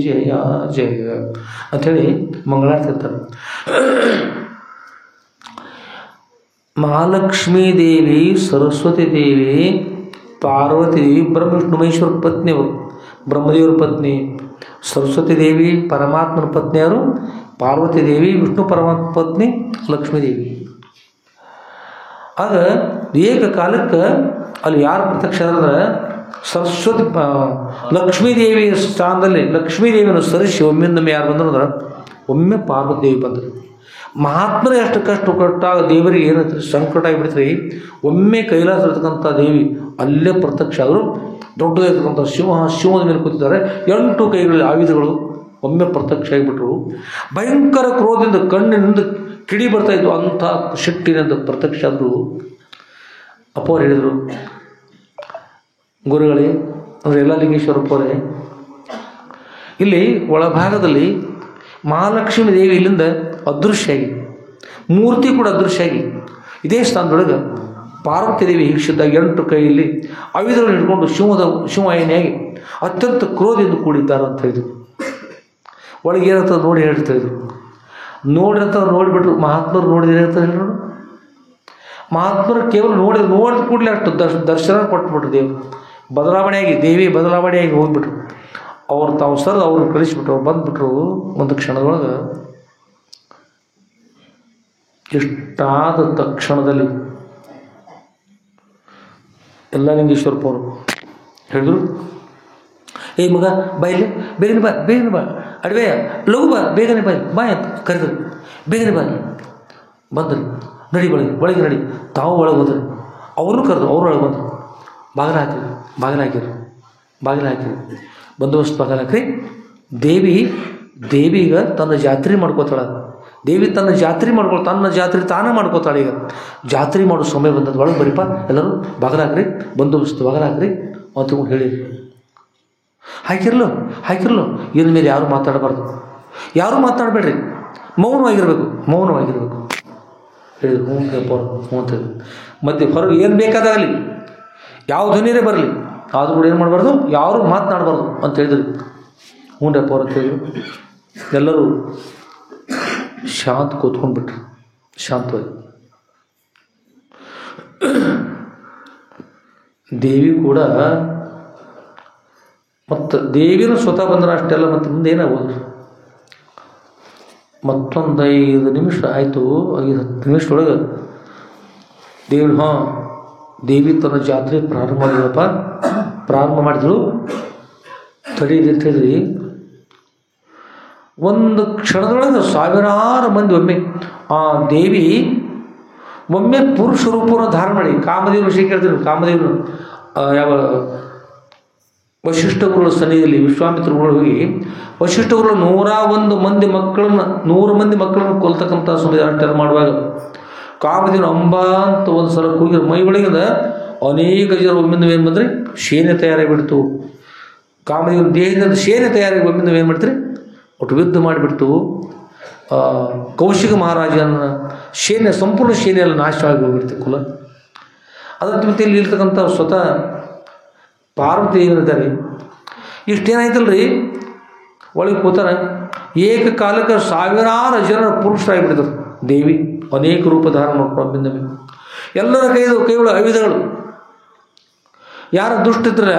ಜಯ ಜಯ ಅಂಥೇಳಿ ಮಂಗಳಾರ್ತಿರ್ತಾರೆ. ಮಹಾಲಕ್ಷ್ಮೀ ದೇವಿ, ಸರಸ್ವತಿ ದೇವಿ, ಪಾರ್ವತಿ ದೇವಿ ಬ್ರಹ್ಮ ವಿಷ್ಣು ಮಹೇಶ್ವರ ಪತ್ನಿಯವರು. ಬ್ರಹ್ಮದೇವರ ಪತ್ನಿ ಸರಸ್ವತಿ ದೇವಿ, ಪರಮಾತ್ಮನ ಪತ್ನಿಯವರು ಪಾರ್ವತಿ ದೇವಿ, ವಿಷ್ಣು ಪರಮಾತ್ಮ ಪತ್ನಿ ಲಕ್ಷ್ಮೀದೇವಿ. ಆಗ ಏಕಕಾಲಕ್ಕೆ ಅಲ್ಲಿ ಯಾರು ಪ್ರತ್ಯಕ್ಷ ಅಂದ್ರೆ ಸರಸ್ವತಿ ಲಕ್ಷ್ಮೀದೇವಿ ಸ್ಥಾನದಲ್ಲಿ ಲಕ್ಷ್ಮೀದೇವಿಯನ್ನು ಸರಿಸಿ ಒಮ್ಮಿಂದೊಮ್ಮೆ ಯಾರು ಬಂದರು ಅಂದ್ರೆ ಒಮ್ಮೆ ಪಾರ್ವತಿ ದೇವಿ ಬಂದರು. ಮಹಾತ್ಮರೇ ಎಷ್ಟು ಕಷ್ಟ ಕೊಟ್ಟಾಗ ದೇವರಿಗೆ ಏನೈತ್ರಿ ಸಂಕಟ ಆಗಿಬಿಡ್ತ್ರಿ. ಒಮ್ಮೆ ಕೈಲಾಸ ಇರ್ತಕ್ಕಂಥ ದೇವಿ ಅಲ್ಲೇ ಪ್ರತ್ಯಕ್ಷ ಆದರು. ದೊಡ್ಡದಾಗಿರ್ತಕ್ಕಂಥ ಶಿವದ ಮೇಲೆ ಕೂತಿದ್ದಾರೆ. 8 ಕೈಗಳಲ್ಲಿ ಆಯುಧಗಳು ಒಮ್ಮೆ ಪ್ರತ್ಯಕ್ಷ ಆಗಿಬಿಟ್ರು. ಭಯಂಕರ ಕ್ರೋಧದಿಂದ ಕಣ್ಣಿನಿಂದ ಕಿಡಿ ಬರ್ತಾಯಿತ್ತು, ಅಂಥ ಸಿಟ್ಟಿನಿಂದ ಪ್ರತ್ಯಕ್ಷ ಆದರು. ಅಪ್ಪ ಅವ್ರು ಹೇಳಿದರು, ಗುರುಗಳೇ ಅಂದರೆ ಎಲ್ಲಲಿಂಗೇಶ್ವರಪ್ಪವರೇ, ಇಲ್ಲಿ ಒಳಭಾಗದಲ್ಲಿ ಮಹಾಲಕ್ಷ್ಮೀ ದೇವಿ ಇಲ್ಲಿಂದ ಅದೃಶ್ಯ ಆಗಿ, ಮೂರ್ತಿ ಕೂಡ ಅದೃಶ್ಯ ಆಗಿ, ಇದೇ ಸ್ಥಾನದೊಳಗೆ ಪಾರ್ವತಿ ದೇವಿ ಹೀಕ್ಷಿದ್ದಾಗ 8 ಕೈಯಲ್ಲಿ ಆಯುಧಗಳನ್ನು ಹಿಡ್ಕೊಂಡು ಶಿವವಾಹಿನಿಯಾಗಿ ಅತ್ಯಂತ ಕ್ರೋಧದಿಂದ ಕೂಡಿದ್ದಾರೆ ಅಂತ ಹೇಳಿದರು. ಒಳಗೆ ಏನಂತ ನೋಡಿ ಹೇಳ್ತಾ ಇದ್ರು. ನೋಡಿಬಿಟ್ರು ಮಹಾತ್ಮರು ನೋಡಿದ್ರೆ ಅಂತ ಹೇಳಿ ನೋಡು. ಮಹಾತ್ಮರು ಕೇವಲ ನೋಡಿದ ಕೂಡಲೇ ಅಷ್ಟು ದರ್ಶನ ಕೊಟ್ಬಿಟ್ರು. ದೇವಿ ಬದಲಾವಣೆಯಾಗಿ ಹೋಗ್ಬಿಟ್ರು. ಅವ್ರು ತಾವು ಸರ್ ಅವ್ರನ್ನ ಕಳಿಸ್ಬಿಟ್ರು. ಅವ್ರು ಬಂದುಬಿಟ್ರು. ಒಂದು ಕ್ಷಣದೊಳಗೆ ಎಷ್ಟಾದ ತಕ್ಷಣದಲ್ಲಿ ಎಲ್ಲಲಿಂಗೇಶ್ವರಪ್ಪ ಅವರು ಹೇಳಿದ್ರು, ಏ ಮಗ ಬಾ, ಇಲ್ಲಿ ಬೇಗನೆ ಬಾ ಅಡವೆಯ ಲಘು ಬಾ, ಬೇಗನೆ ಬಾ ಅಂತ ಕರೆದ್ರು. ಬೇಗನೆ ಬಾ ಬಂದ್ರಿ, ನಡಿ ಒಳಗೆ ನಡಿ. ತಾವು ಒಳಗೆ ಹೋದ್ರಿ, ಅವ್ರನ್ನೂ ಕರೆದ್ರು, ಅವ್ರು ಒಳಗೆ ಬಂದರು. ಬಾಗಿಲು ಹಾಕಿರಿ, ಬಾಗಿಲು ಹಾಕಿರಿ, ಬಾಗಿಲು ಹಾಕಿರಿ, ಬಂದೋಬಸ್ತ್ ಬಾಗಿಲು ಹಾಕಿರಿ. ದೇವಿಗೆ ತನ್ನ ಜಾತ್ರೆ ಮಾಡ್ಕೋತಾಳೆ. ದೇವಿ ತನ್ನ ಜಾತ್ರೆ ತನ್ನ ಜಾತ್ರೆ ತಾನೇ ಮಾಡ್ಕೋತಾಳೆ. ಈಗ ಜಾತ್ರೆ ಮಾಡೋ ಸಮಯ ಬಂದದ್ದು. ಒಳಗೆ ಬರೀಪ್ಪ ಎಲ್ಲರೂ, ಬಾಗಿಲು ಹಾಕ್ರಿ, ಬಂದೋಬಸ್ತ್ ಬಾಗಿಲು ಹಾಕ್ರಿ ಅಂತ ಹೇಳಿ ಹಾಕಿರ್ಲು. ಇದ್ರ ಮೇಲೆ ಯಾರು ಮಾತಾಡಬಾರ್ದು, ಯಾರೂ ಮಾತಾಡಬೇಡ್ರಿ, ಮೌನವಾಗಿರ್ಬೇಕು ಹೇಳಿದ್ರು. ಹ್ಞೂ ಅಂತ ಹೇಳಿದ್ರು. ಮತ್ತು ಹೊರಗೆ ಏನು ಬೇಕಾದಾಗಲಿ, ಯಾವ ಧ್ವನಿರೇ ಬರಲಿ, ಆದರೂ ಕೂಡ ಏನು ಮಾಡಬಾರ್ದು, ಯಾರೂ ಮಾತನಾಡಬಾರ್ದು ಅಂತ ಹೇಳಿದ್ರು. ಹ್ಞೂರಪ್ಪ ಅಂತ ಹೇಳಿದ್ರು. ಎಲ್ಲರೂ ಶಾಂತ ಕೂತ್ಕೊಂಡ್ಬಿಟ್ರು, ಶಾಂತವಾಗಿ. ದೇವಿ ಕೂಡ ಮತ್ತು ದೇವಿನೂ ಸ್ವತಃ ಬಂದ್ರೆ ಅಷ್ಟೆಲ್ಲ ಮತ್ತು ಮುಂದೆ ಏನಾಗ್ಬೋದು. ಮತ್ತೊಂದು 5 ನಿಮಿಷ ಆಯಿತು, 5-10 ನಿಮಿಷದೊಳಗೆ ದೇವಿ ತನ್ನ ಜಾತ್ರೆ ಪ್ರಾರಂಭ ಮಾಡಿದ್ರು. ತಡೀರಿ ಅಂತ ಹೇಳಿದ್ರಿ. ಒಂದು ಕ್ಷಣದೊಳಗೆ ಸಾವಿರಾರು ಮಂದಿ ಆ ದೇವಿ ಪುರುಷ ರೂಪವನ್ನು ಧಾರಣ ಮಾಡಿ, ಕಾಮದೇವರು ವಿಷಯ ಕೇಳ್ತೀನಿ. ಕಾಮದೇವರು ಯಾವ ವಶಿಷ್ಠ ಗುರುಗಳ ಸನ್ನಿಧಿಯಲ್ಲಿ ವಿಶ್ವಾಮಿತ್ರ ಗುರುಗಳು ಹೋಗಿ ವಶಿಷ್ಠ ಗುರುಗಳು 101 ಮಂದಿ ಮಕ್ಕಳನ್ನು 100 ಮಂದಿ ಮಕ್ಕಳನ್ನು ಕೊಲ್ತಕ್ಕಂಥ ಸಮಯ ಅಷ್ಟೆಲ್ಲ ಮಾಡುವಾಗ ಕಾಮದೇವರು ಅಂಬಾ ಅಂತ ಒಂದು ಸಲ ಕೂಗಿದ್ರು. ಮೈ ಒಳಗಿಂದ ಅನೇಕ ಜನ ಒಮ್ಮಿಂದ ಏನು ಬಂದ್ರಿ, ಸೇನೆ ತಯಾರಾಗಿಬಿಡ್ತು. ಕಾಮದೇವರ ದೇಹದಿಂದ ಸೇನೆ ತಯಾರಾಗಿ ಒಮ್ಮಿಂದ ಏನು ಮಾಡ್ತೀರಿ, ಒಟ್ಟು ಯುದ್ಧ ಮಾಡಿಬಿಡ್ತು. ಕೌಶಿಕ ಮಹಾರಾಜನ ಸೇನೆ, ಸಂಪೂರ್ಣ ಸೇನೆಯೆಲ್ಲ ನಾಶವಾಗಿ ಹೋಗ್ಬಿಡ್ತು ಕುಲ. ಅದರ ಜೊತೆಯಲ್ಲಿ ಇರ್ತಕ್ಕಂಥ ಸ್ವತಃ ಪಾರ್ವತಿ ಏನಿದ್ದಾರೆ, ಇಷ್ಟೇನಾಯ್ತಲ್ರಿ, ಒಳಗೆ ಕೂತಾರೆ. ಏಕಕಾಲಕ್ಕೆ ಸಾವಿರಾರು ಜನರ ಪುರುಷರಾಗಿಬಿಟ್ಟಿದ್ರು. ದೇವಿ ಅನೇಕ ರೂಪ ಧಾರಣ ಮಾಡ್ಕೊಂಡು ಎಲ್ಲರ ಕೈಗಳು ಆಯುಧಗಳು. ಯಾರು ದುಷ್ಟ ಇದ್ರೆ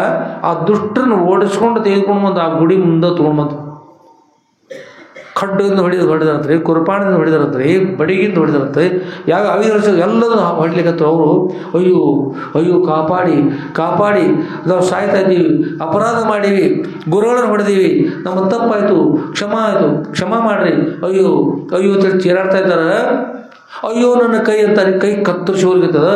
ಆ ದುಷ್ಟರನ್ನು ಓಡಿಸ್ಕೊಂಡು ತೆಗೆದುಕೊಂಡು ಬಂದು ಆ ಗುಡಿ ಮುಂದೆ ತೊಗೊಂಡ್ಬಂದು ಖಡ್ಡದಿಂದ ಹೊಡೆದಾರಂತ್ರಿ, ಕುರ್ಪಾಣದಿಂದ ಹೊಡೆದಾರಂತ್ರಿ, ಬಡಿಗಿಂದ ಹೊಡೆದಾರಂತ್ರಿ. ಯಾವ ಆಯುಧ ಎಲ್ಲದನ್ನು ಹೊಡ್ಲಿಕ್ಕಂತ ಅವರು ಅಯ್ಯೋ ಕಾಪಾಡಿ ನಾವು ಸಾಯ್ತಾ ಇದ್ದೀವಿ, ಅಪರಾಧ ಮಾಡೀವಿ, ಗುರುಗಳನ್ನು ಹೊಡೆದೀವಿ, ನಮ್ಮ ತಪ್ಪಾಯಿತು, ಕ್ಷಮಾ ಮಾಡ್ರಿ, ಅಯ್ಯೋ ಅಂತೇಳಿ ಚೀರಾಡ್ತಾ ಇದ್ದಾರೆ. ಅಯ್ಯೋ ನನ್ನ ಕೈ ಅಂತಾರೆ, ಕೈ ಕತ್ತರಿಸಿ ಹೋಗಿರ್ತದ.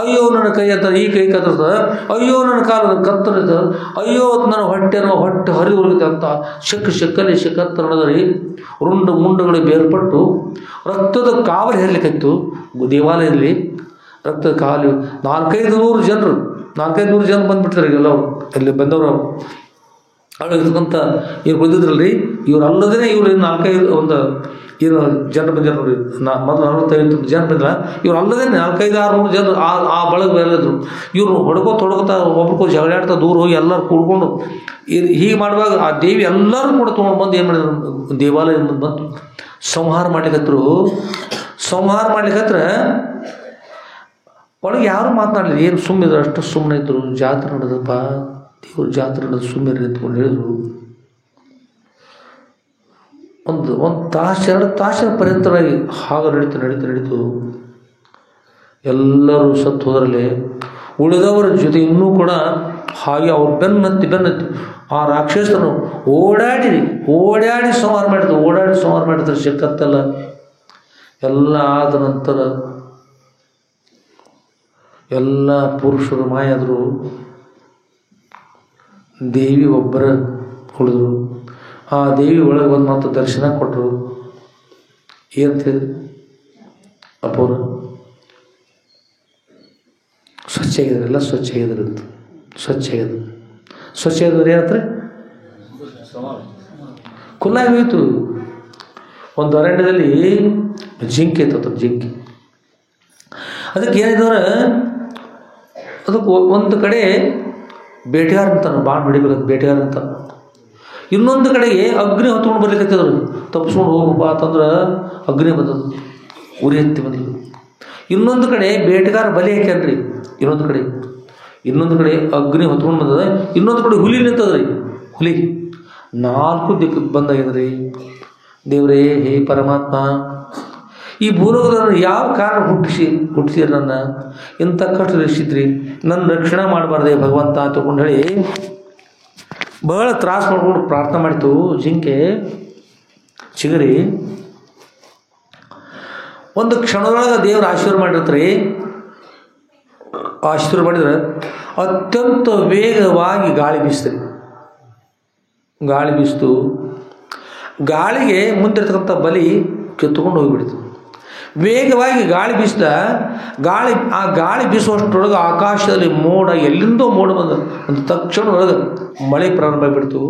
ಅಯ್ಯೋ ನನ್ನ ಕೈ ಅಂತಾರೆ, ಈ ಕೈ ಕತ್ತರಿಸ್ತದ. ಅಯ್ಯೋ ನನ್ನ ಕಾಲ ಕತ್ತರಿಸ್ತದ. ಅಯ್ಯೋ ನನ್ನ ಹೊಟ್ಟೆ ಹರಿದು ಹೋಗುತ್ತೆ ಅಂತ ಶಕ್ಕಲ್ಲಿ ಶಕತ್ತರಣದರಿ ರುಂಡು ಮುಂಡುಗಳು ಬೇರ್ಪಟ್ಟು ರಕ್ತದ ಕಾವಲು ಹೇರಲಿಕ್ಕಿತ್ತು. ದೇವಾಲಯದಲ್ಲಿ ರಕ್ತದ ಕಾವಲು 400-500 ಜನರು ಬಂದುಬಿಡ್ತಾರೆ. ಎಲ್ಲವರು ಅಲ್ಲಿ ಬಂದವರು ಇರ್ತಕ್ಕಂಥ ಇವ್ರು ಬಂದಿದ್ರಲ್ರಿ, ಇವ್ರು ಅಲ್ಲದೇ ಇವ್ರು 4-5 ಏನು ಜನರು ಬಂದಿರು ನೋಡಿ. ಮೊದಲು 45 ಜನ ಬಂದಿಲ್ಲ, ಇವ್ರು ಅಲ್ಲದೇ 400-600 ಜನರು ಆ ಬಳಗ ಬೆಳೆದ್ರು. ಇವ್ರು ಹೊಡ್ಕೋತಾ ಒಬ್ರಿಗೂ ಜಗಳಾಡ್ತಾ ದೂರ ಹೋಗಿ ಎಲ್ಲರೂ ಕೂಡ್ಕೊಂಡು ಹೀಗೆ ಮಾಡುವಾಗ ಆ ದೇವಿ ಎಲ್ಲರೂ ಕೂಡ ತೊಗೊಂಡು ಬಂದು ಏನು ಮಾಡಿದ್ರು, ದೇವಾಲಯ ಮುಂದೆ ಬಂದು ಸಂಹಾರ ಮಾಡ್ಲಿಕ್ಕತ್ರು. ಒಳಗೆ ಯಾರು ಮಾತನಾಡಲಿಲ್ಲ, ಏನು ಸುಮ್ಮಿದ್ರು, ಅಷ್ಟು ಸುಮ್ಮನೆ ಇದ್ರು. ಜಾತ್ರೆ ನಡೆದಪ್ಪ, ದೇವ್ರ ಜಾತ್ರೆ ನಡೆದು ಸುಮ್ಮನೆ ನಿಂತ್ಕೊಂಡು ಹೇಳಿದ್ರು. ಒಂದು ತಾಸು 2 ತಾಸಿನ ಪರ್ಯಂತವಾಗಿ ಹಾಗೆ ನಡೀತು. ಎಲ್ಲರೂ ಸತ್ತು ಹೋದ್ರಲ್ಲಿ ಉಳಿದವರ ಜೊತೆ ಇನ್ನೂ ಕೂಡ ಹಾಗೆ ಅವ್ರು ಬೆನ್ನತ್ತಿ ಆ ರಾಕ್ಷಸರು ಓಡಾಡಿ ಸಂಹಾರ ಮಾಡಿದ್ರು. ಸಿಕ್ಕತ್ತಲ್ಲ ಎಲ್ಲ ಆದ ನಂತರ ಎಲ್ಲ ಪುರುಷರು ಮಾಯಾದರು. ದೇವಿ ಒಬ್ಬರ ಉಳಿದ್ರು. ಆ ದೇವಿ ಒಳಗೆ ಒಂದು ಮಾತು ದರ್ಶನ ಕೊಟ್ಟರು. ಏನಂತ ಹೇಳಿದ್ರು, ಅಪ್ಪವರು ಸ್ವಚ್ಛಾಗಿದ್ದಾರೆ, ಎಲ್ಲ ಸ್ವಚ್ಛಾಗಿದ್ದಾರೆ ಅಂತ. ಸ್ವಚ್ಛಾಗಿದ್ರೆ ಏನಂತಾರೆ, ಕುಲ್ಲಾಗಿ ಹೋಯಿತು. ಒಂದು ಅರಣ್ಯದಲ್ಲಿ ಜಿಂಕೆ ಇತ್ತು. ಜಿಂಕೆ ಅದಕ್ಕೆ ಏನಿದವ್ರೆ, ಅದಕ್ಕೆ ಒಂದು ಕಡೆ ಬೇಟೆಗಾರ ಅಂತಾನೆ, ಬಾಣ ಹೊಡಿಬೇಕಂತ ಬೇಟೆಗಾರ ಅಂತ. ಇನ್ನೊಂದು ಕಡೆಗೆ ಅಗ್ನಿ ಹೊತ್ಕೊಂಡು ಬರ್ಲಿಕ್ಕತ್ತಿದ್ರು. ತಪ್ಪಿಸ್ಕೊಂಡು ಹೋಗಪ್ಪ ಅಂತಂದ್ರೆ ಅಗ್ನಿ ಬಂದದ್ದು, ಉರಿ ಹತ್ತಿ ಬಂದಿದ್ದು. ಇನ್ನೊಂದು ಕಡೆ ಬೇಟೆಗಾರ ಬಲಿ ಹಾಕ್ಯಾನ್ರಿ. ಇನ್ನೊಂದು ಕಡೆ ಅಗ್ನಿ ಹೊತ್ಕೊಂಡು ಬಂದದ. ಇನ್ನೊಂದು ಕಡೆ ಹುಲಿ ನಿಂತದ್ರಿ. ಹುಲಿ 4 ದಿಕ್ಕು ಬಂದಾಗಿದ್ರಿ. ದೇವರೇ, ಹೇ ಪರಮಾತ್ಮ, ಈ ಭೂಲೋಕದನ್ನು ಯಾವ ಕಾರಣ ಹುಟ್ಟಿಸಿರಿ, ನನ್ನ ಇಂಥ ಕಷ್ಟ ರಕ್ಷಿದ್ರಿ, ನನ್ನ ರಕ್ಷಣೆ ಮಾಡಬಾರ್ದೆ ಭಗವಂತ ಅಂತಕೊಂಡು ಹೇಳಿ ಬಹಳ ತ್ರಾಸ ಮಾಡ್ಕೊಂಡು ಪ್ರಾರ್ಥನೆ ಮಾಡಿತು. ಜಿಂಕೆ ಚಿಗರಿ ಒಂದು ಕ್ಷಣದೊಳಗೆ ದೇವ್ರ ಆಶೀರ್ವಾದ ಮಾಡಿರ್ತಾರೆ. ಆಶೀರ್ವಾದ ಮಾಡಿದ್ರೆ ಅತ್ಯಂತ ವೇಗವಾಗಿ ಗಾಳಿ ಬೀಸ್ತದೆ. ಗಾಳಿ ಬೀಸ್ತು, ಗಾಳಿಗೆ ಮುಂದಿರ್ತಕ್ಕಂಥ ಬಲಿ ಕಿತ್ತುಕೊಂಡು ಹೋಗಿಬಿಡ್ತು. ವೇಗವಾಗಿ ಗಾಳಿ ಬೀಸಿದ ಆ ಗಾಳಿ ಬೀಸುವಷ್ಟರೊಳಗೆ ಆಕಾಶದಲ್ಲಿ ಮೋಡ, ಎಲ್ಲಿಂದೋ ಮೋಡ ಬಂದ ಒಂದು ತಕ್ಷಣ ಒಳಗೆ ಮಳೆ ಪ್ರಾರಂಭ ಆಗಿಬಿಡ್ತು.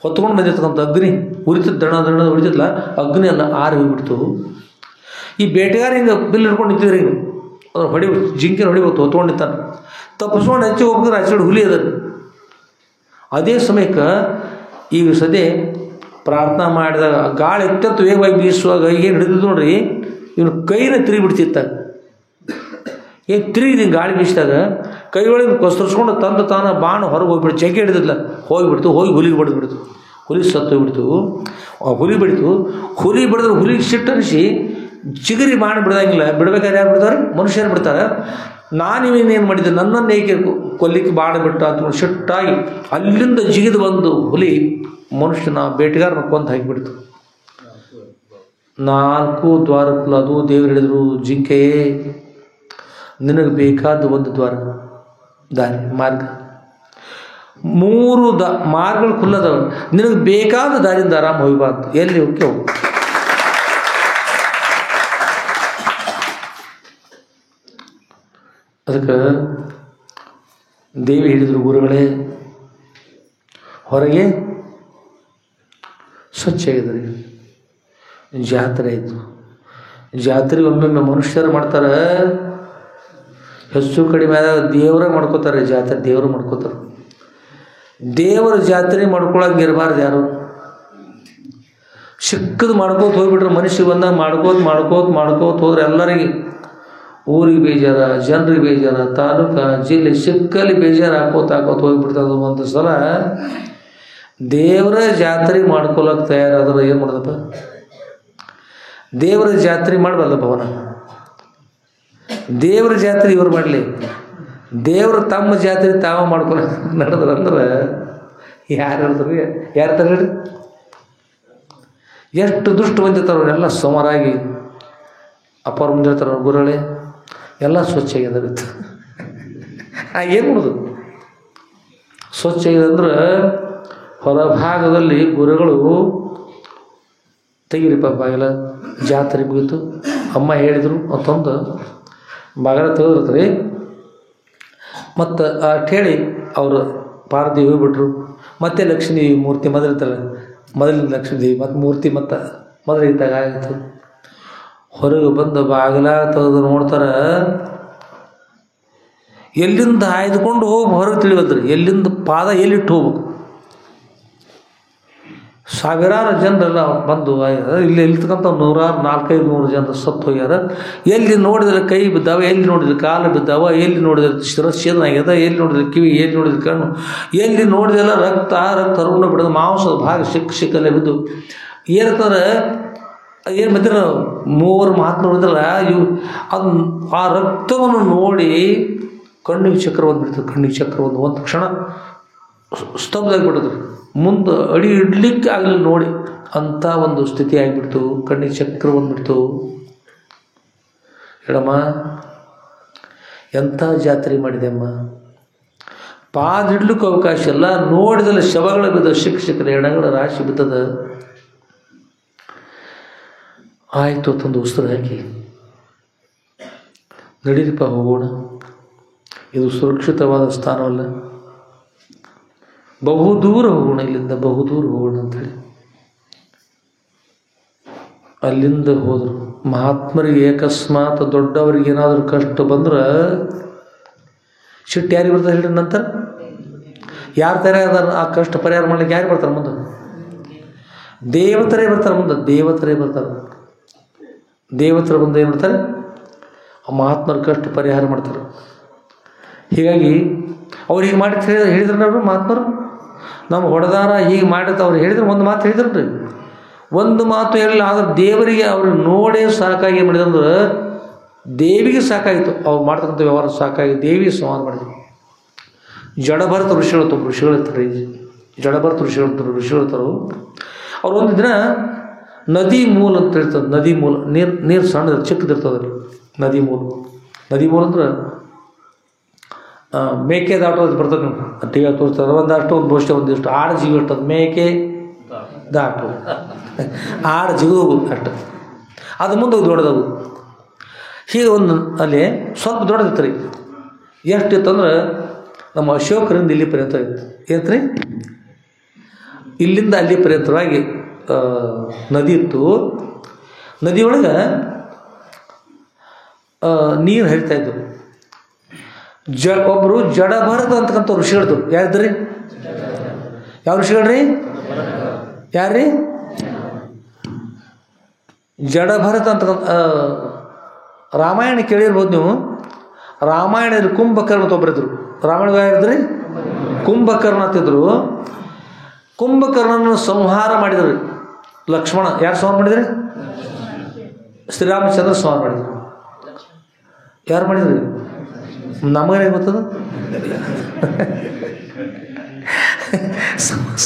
ಹೊತ್ಕೊಂಡು ಬಂದಿರ್ತಕ್ಕಂಥ ಅಗ್ನಿ ಉರಿತದ ದಣ ಉರಿತಿದ್ಲ, ಅಗ್ನಿ ಎಲ್ಲ ಆರಿ ಹೋಗಿಬಿಡ್ತು. ಈ ಬೇಟೆಗಾರ ಹಿಂಗೆ ಬಿಲ್ ಹಿಡ್ಕೊಂಡು ನಿಂತಿದ್ರಿ, ಹಿಂಗೆ ಅದ್ರ ಜಿಂಕೆನ ಹೊಡಿಬೇಕು, ಹೊತ್ಕೊಂಡು ನಿಂತಾನೆ. ತಪ್ಪಿಸ್ಕೊಂಡು ಹಚ್ಚಿ ಹೋಗ್ಬೇಕಾದ್ರೆ ಆಚೆ ಹುಲಿ ಅದ. ಅದೇ ಸಮಯಕ್ಕೆ ಈಗ ಸದ್ಯ ಪ್ರಾರ್ಥನಾ ಮಾಡಿದಾಗ ಗಾಳಿ ಅತ್ಯಂತ ವೇಗವಾಗಿ ಬೀಸುವಾಗ ಏನು ಹಿಡಿದಿದ್ದು ನೋಡ್ರಿ, ಇವನು ಕೈನ ತಿರುಗಿಬಿಡ್ತಿತ್ತ. ಏನು ತಿರುಗಿದ ಗಾಳಿ ಬೀಸಿದಾಗ ಕೈ ಒಳಗೆ ಕೊಸ್ತರಿಸ್ಕೊಂಡು ತಂದು ತಾನು ಬಾಣ ಹೊರಗೆ ಹೋಗ್ಬಿಡ್ತು. ಚಕ್ಕೆ ಹಿಡಿದಿಲ್ಲ, ಹೋಗಿಬಿಡ್ತು. ಹೋಗಿ ಹುಲಿಗೆ ಬಡಿದ್ಬಿಡ್ತು. ಹುಲಿ ಸತ್ತು ಹೋಗ್ಬಿಡ್ತು. ಹುಲಿ ಬಿಡ್ತು. ಹುಲಿ ಬಿಡಿದ್ರೆ ಹುಲಿಗೆ ಸಿಟ್ಟನಿಸಿ ಚಿಗರಿ ಬಾಣ ಬಿಡ್ದಂಗಿಲ್ಲ. ಬಿಡ್ಬೇಕಾದ್ರೆ ಯಾರು ಬಿಡ್ತಾರೆ? ಮನುಷ್ಯರು ಬಿಡ್ತಾರೆ. ನಾನಿವೇನೇನು ಮಾಡಿದ್ದೆ, ನನ್ನನ್ನು ಏಕೆ ಕೊಲ್ಲಿಕ್ಕೆ ಬಾಣ ಬಿಟ್ಟ ಅಂತ ಸಿಟ್ಟಾಗಿ ಅಲ್ಲಿಂದ ಜಿಗಿದು ಬಂದು ಹುಲಿ ಮನುಷ್ಯನ ಬೇಟೆಗಾರನ ಕೊಂದು ಹಾಕಿಬಿಡ್ತು. 4 ದ್ವಾರಕ್ಕಲ್ಲ. ಅದು ದೇವರು ಹೇಳಿದ್ರು, ಜಿಂಕೆಯೇ ನಿನಗೆ ಬೇಕಾದ ಒಂದು ದ್ವಾರ, ದಾರಿ, ಮಾರ್ಗ, 3 ಮಾರ್ಗಗಳು ಖುಲ್ಲದವ. ನಿನಗೆ ಬೇಕಾದ ದಾರಿಯಿಂದ ಆರಾಮ ಹೋಗ್ಬಾರ್ದು, ಎಲ್ಲಿ ಹೋಗಿ ಹೋಗು. ಅದಕ್ಕೆ ದೇವಿ ಹೇಳಿದರು, ಗುರುಗಳೇ ಹೊರಗೆ ಸ್ವಚ್ಛ ಆಗಿದ್ರಿ. ಜಾತ್ರೆ ಆಯಿತು. ಜಾತ್ರೆ ಒಮ್ಮೊಮ್ಮೆ ಮನುಷ್ಯರು ಮಾಡ್ತಾರೆ, ಹೆಚ್ಚು ಕಡಿಮೆ ಆದಾಗ ದೇವರೇ ಮಾಡ್ಕೋತಾರೆ. ಜಾತ್ರೆ ದೇವರು ಮಾಡ್ಕೋತಾರೆ. ದೇವರ ಜಾತ್ರೆ ಮಾಡ್ಕೊಳಕ್ಕೆ ಇರಬಾರ್ದು ಯಾರು. ಸಿಕ್ಕದು ಮಾಡ್ಕೋತ ಹೋಗ್ಬಿಟ್ರೆ ಮನುಷ್ಯ ಬಂದಾಗ ಮಾಡ್ಕೋತ ಹೋದ್ರೆ ಎಲ್ಲರಿಗೆ ಊರಿಗೆ ಬೇಜಾರ, ಜನರಿಗೆ ಬೇಜಾರ, ತಾಲೂಕು ಜಿಲ್ಲೆ ಸಿಕ್ಕಲ್ಲಿ ಬೇಜಾರು ಹಾಕೋತ ಹೋಗ್ಬಿಡ್ತದೆ. ಒಂದು ಸಲ ದೇವರ ಜಾತ್ರೆ ಮಾಡ್ಕೊಳಕ್ಕೆ ತಯಾರಾದ್ರೆ ಏನು ಮಾಡೋದಪ್ಪ? ದೇವರ ಜಾತ್ರೆ ಮಾಡಬಲ್ಲ ಭವನ. ದೇವರ ಜಾತ್ರೆ ಇವ್ರು ಮಾಡಲಿ, ದೇವರು ತಮ್ಮ ಜಾತ್ರೆ ತಾವ ಮಾಡ್ಕೊಳಕ್ಕೆ ನಡೆದ್ರಂದ್ರೆ ಯಾರು ತಗೊಳ್ಳಿ. ಎಷ್ಟು ದುಷ್ಟು ಬಂದಿರ್ತಾರ ಎಲ್ಲ ಸುಮಾರಾಗಿ ಅಪ್ಪಾರ ಮುಂದಿರ್ತಾರ. ಗುರುಗಳೇ ಎಲ್ಲ ಸ್ವಚ್ಛ ಆಗ್ಯದ. ಏನು ಮಾಡೋದು? ಸ್ವಚ್ಛ ಆಗಿದೆ ಅಂದ್ರೆ ಹೊರಭಾಗದಲ್ಲಿ ಗುರುಗಳು ತೆಗೀರಿಪ್ಪ ಬಾಗಿಲ, ಜಾತ್ರೆ ಮುಗೀತು, ಅಮ್ಮ ಹೇಳಿದರು ಅಂತಂದು ಬಾಗಿಲ ತೆಗೆದಿರ್ತಾರೆ. ಮತ್ತು ಅಷ್ಟು ಹೇಳಿ ಅವರು ಪಾರ್ವತಿ ಹೋಗ್ಬಿಟ್ರು. ಮತ್ತೆ ಲಕ್ಷ್ಮೀ ಮೂರ್ತಿ ಮೊದಲಿರ್ತಾರೆ, ಮೊದಲಿನ ಲಕ್ಷ್ಮೀದೇವಿ ಮತ್ತು ಮೂರ್ತಿ ಮತ್ತು ಮೊದಲಿದ್ದಾಗ ಆಗಿತ್ತು. ಹೊರಗೆ ಬಂದು ಬಾಗಿಲ ತೆಗೆದು ನೋಡ್ತಾರೆ, ಎಲ್ಲಿಂದ ಆಯ್ದುಕೊಂಡು ಹೋಗಿ ಹೊರಗೆ ತಿಳಿಯೋದ್ರಿ, ಎಲ್ಲಿಂದ ಪಾದ ಎಲ್ಲಿಟ್ಟು ಹೋಗ್ಬೇಕು. ಸಾವಿರಾರು ಜನರೆಲ್ಲ ಬಂದು ಇಲ್ಲಿ ಇರ್ತಕ್ಕಂಥ 100-400 ಜನರು ಸತ್ತು ಹೋಗ್ಯಾರ. ಎಲ್ಲಿ ನೋಡಿದ್ರೆ ಕೈ ಬಿದ್ದಾವ, ಎಲ್ಲಿ ನೋಡಿದ್ರೆ ಕಾಲು ಬಿದ್ದಾವ, ಎಲ್ಲಿ ನೋಡಿದ್ರೆ ಶಿರಸ್ಸೇನಾಗ್ಯದ, ಎಲ್ಲಿ ನೋಡಿದ್ರೆ ಕಿವಿ, ಎಲ್ಲಿ ನೋಡಿದ್ರೆ ಕಣ್ಣು, ಎಲ್ಲಿ ನೋಡಿದೆಲ್ಲ ರಕ್ತ ಹರುಣ ಬಿಡೋದು, ಮಾಂಸದ ಭಾಗ ಸಿಕ್ಕಲ್ಲೇ ಬಿದ್ದು ಏನಂತಾರೆ. ಏನು ಬಂದಿರ 3 ಮಾತು ನೋಡಿದ್ರಲ್ಲ, ಅದು ಆ ರಕ್ತವನ್ನು ನೋಡಿ ಕಣ್ಣಿಗೆ ಚಕ್ರ ಬಂದುಬಿಡ್ತದೆ. ಕಣ್ಣಿಗೆ ಚಕ್ರ ಒಂದು ಕ್ಷಣ ಸ್ತಬ್ಧಾಗಿಬಿಟ್ಟಿದ್ರು. ಮುಂದೆ ಅಡಿ ಇಡ್ಲಿಕ್ಕೆ ಆಗಲಿಲ್ಲ ನೋಡಿ, ಅಂಥ ಒಂದು ಸ್ಥಿತಿ ಆಗಿಬಿಡ್ತು. ಕಣ್ಣಿಗೆ ಚಕ್ರ ಬಂದುಬಿಡ್ತು. ಹೇಳಮ್ಮ, ಎಂಥ ಜಾತ್ರೆ ಮಾಡಿದೆ ಅಮ್ಮ. ಪಾದ ಇಡ್ಲಿಕ್ಕೆ ಅವಕಾಶ ಇಲ್ಲ. ನೋಡಿದಲ್ಲಿ ಶವಗಳ ಬಿದ್ದ, ಶಿಕ್ಷಕರ ಹೆಣಗಳ ರಾಶಿ ಬಿದ್ದದ. ಆಯಿತು ತಂದು ಉಸ್ತರ ಹಾಕಿ, ನಡೀರಿಪ್ಪ ಹೋಗೋಣ, ಇದು ಸುರಕ್ಷಿತವಾದ ಸ್ಥಾನವಲ್ಲ, ಬಹುದೂರ ಹೋಗೋಣ, ಇಲ್ಲಿಂದ ಬಹುದೂರ ಹೋಗೋಣ ಅಂಥೇಳಿ ಅಲ್ಲಿಂದ ಹೋದರು. ಮಹಾತ್ಮರಿಗೆ ಅಕಸ್ಮಾತ್ ದೊಡ್ಡವರಿಗೆ ಏನಾದರೂ ಕಷ್ಟ ಬಂದ್ರೆ ಸಿಟ್ಟು ಯಾರಿಗೆ ಬರ್ತಾರೆ ಹೇಳ್ರಿ? ನಂತರ ಯಾರು ಥರ ಅದಾರ ಆ ಕಷ್ಟ ಪರಿಹಾರ ಮಾಡ್ಲಿಕ್ಕೆ ಯಾರು ಬರ್ತಾರೆ ಮುಂದೆ? ದೇವತರೇ ಬರ್ತಾರೆ ಮುಂದೆ. ದೇವತರೇ ಬರ್ತಾರೆ. ದೇವತರ ಬಂದು ಏನು ಮಾಡ್ತಾರೆ? ಆ ಮಹಾತ್ಮರ ಕಷ್ಟ ಪರಿಹಾರ ಮಾಡ್ತಾರೆ. ಹೀಗಾಗಿ ಅವ್ರು ಹೀಗೆ ಮಾಡಿ ಹೇಳಿದ್ರು ನಾವು ಮಹಾತ್ಮರು ನಮ್ಮ ಹೊಡೆದಾರ ಹೀಗೆ ಮಾಡಿದ ಅವ್ರು ಹೇಳಿದ್ರು. ಒಂದು ಮಾತು ಹೇಳಿದ್ರಿ, ಒಂದು ಮಾತು ಹೇಳಿಲ್ಲ. ಆದ್ರೆ ದೇವರಿಗೆ ಅವ್ರು ನೋಡೇ ಸಾಕಾಗಿ ಮಾಡಿದಂದ್ರೆ ದೇವಿಗೆ ಸಾಕಾಯಿತು. ಅವ್ರು ಮಾಡ್ತಕ್ಕಂಥ ವ್ಯವಹಾರ ಸಾಕಾಗಿ ದೇವಿಗೆ ಸಂಹಾರ ಮಾಡಿದ್ರು. ಜಡಭರತ ಋಷಿಗಳಿರ್ತಾರೆ. ಜಡಭರತ ಋಷಿಗಳಿರ್ತಾರೆ. ಅವ್ರು ಒಂದು ದಿನ ನದಿ ಮೂಲ ಅಂತ ಹೇಳ್ತದೆ. ನದಿ ಮೂಲ ನೀರು ಸಣ್ಣದ ಚಿಕ್ಕದಿರ್ತದೆ. ನದಿ ಮೂಲ ಅಂದ್ರೆ ಮೇಕೆ ದಾಟೋದು ಬರ್ತದೆ ನೀವು ಟಿ ವಿ ತೋರಿಸ್ತಾರೆ ಒಂದಷ್ಟು ಒಂದು ಬಹುಶಃ ಒಂದಿಷ್ಟು ಆಡು ಜೀವ ಇರ್ತದೆ ಮೇಕೆ ದಾಟು ಆಡು ಜೀವ ಅಷ್ಟು ಅದು ಮುಂದೆ ದೊಡ್ಡದವು ಹೀಗೆ ಒಂದು ಅಲ್ಲಿ ಸ್ವಲ್ಪ ದೊಡ್ಡದಿತ್ತು ರೀ ಎಷ್ಟಿತ್ತಂದ್ರೆ ನಮ್ಮ ಅಶೋಕರಿಂದ ಇಲ್ಲಿ ಪರ್ಯಂತ ಇತ್ತು ಏನಂತ ರೀ ಇಲ್ಲಿಂದ ಅಲ್ಲಿ ಪರ್ಯಂತವಾಗಿ ನದಿ ಇತ್ತು ನದಿಯೊಳಗೆ ನೀರು ಹರಿತಾ ಇದ್ದವು ಒಬ್ಬರು ಜಡಭರತ ಅಂತಕ್ಕಂಥ ಋಷಿಗಳಿದ್ರು ಯಾರಿದ್ರಿ ಯಾವ ಋಷಿಗಳ್ರಿ ಯಾರ್ರೀ ಜಡಭರತ ಅಂತಕ್ಕಂಥ ರಾಮಾಯಣ ಕೇಳಿರ್ಬೋದು ನೀವು ರಾಮಾಯಣದಲ್ಲಿ ಕುಂಭಕರ್ಣ ಅಂತ ಒಬ್ಬರಿದ್ರು ರಾಮಾಯಣ ಯಾರಿದ್ರಿ ಕುಂಭಕರ್ಣ ಅಂತಿದ್ರು ಕುಂಭಕರ್ಣನ ಸಂಹಾರ ಮಾಡಿದ್ರು ಲಕ್ಷ್ಮಣ ಯಾರು ಸಂಹಾರ ಮಾಡಿದ್ರಿ ಶ್ರೀರಾಮಚಂದ್ರ ಸಂಹಾರ ಮಾಡಿದ್ರು ಯಾರು ಮಾಡಿದ್ರಿ ನಮಗೇನೆ ಗೊತ್ತದ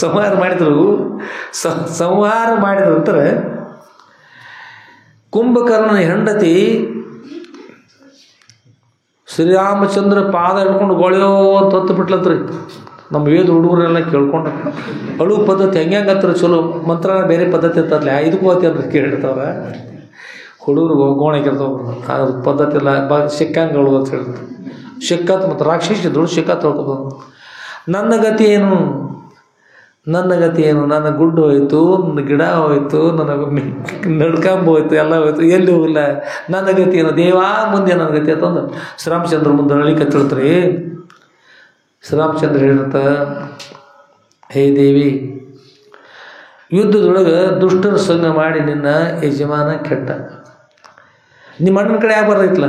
ಸಂಹಾರ ಮಾಡಿದ್ರು ಸಂಹಾರ ಮಾಡಿದ್ರು ಅಂತಾರೆ ಕುಂಭಕರ್ಣನ ಹೆಂಡತಿ ಶ್ರೀರಾಮಚಂದ್ರ ಪಾದ ಹಿಡ್ಕೊಂಡು ಗೊಳೆಯೋ ಅಂತ ಹೊತ್ತು ಬಿಟ್ಲತ್ರಿ ನಮ್ಮ ವೇದ ಹುಡುಗರೆಲ್ಲ ಕೇಳ್ಕೊಂಡು ಅಳು ಪದ್ಧತಿ ಹೆಂಗತ್ರ ಚಲೋ ಮಂತ್ರ ಬೇರೆ ಪದ್ಧತಿ ಇರ್ತಲ್ಲ ಇದಕ್ಕೂ ಹೋತಿ ಅಂದ್ರೆ ಕೇಳಿರ್ತಾವ್ರ ಹುಡುಗರು ಗೋಣಕ್ಕಿರ್ತಾವ ಅದ್ರ ಪದ್ಧತಿ ಎಲ್ಲ ಸಿಕ್ಕಂಗಳು ಅಂತ ಹೇಳ್ತಾರೆ ಸಿಕ್ಕತ್ ಮತ್ತು ರಾಕ್ಷಸಿದ್ರು ಸಿಕ್ಕತ್ ಹೇಳ್ಕೊಬೋದು ನನ್ನ ಗತಿ ಏನು ನನ್ನ ಗುಡ್ಡು ಹೋಯ್ತು ನನ್ನ ಗಿಡ ಹೋಯ್ತು ನನ್ನ ನಡ್ಕಂಬ ಹೋಯ್ತು ಎಲ್ಲ ಹೋಯ್ತು ಎಲ್ಲಿ ಹೋಗಿಲ್ಲ ನನ್ನ ಗತಿ ಏನು ದೇವಾ ಮುಂದೆ ನನ್ನ ಗತಿ ಅಂತಂದು ಶ್ರೀರಾಮಚಂದ್ರ ಮುಂದೆ ನಳಿಕ ತಿಳ್ತ್ರಿ ಶ್ರೀರಾಮಚಂದ್ರ ಹೇಳಿರ್ತ ಹೇ ದೇವಿ ಯುದ್ಧದೊಳಗೆ ದುಷ್ಟರ ಸಂಗ ಮಾಡಿ ನಿನ್ನ ಯಜಮಾನ ಕೆಟ್ಟ ನಿಮ್ಮ ಅಣ್ಣನ ಕಡೆ ಯಾಕೆ ಬರೈತಲ್ಲ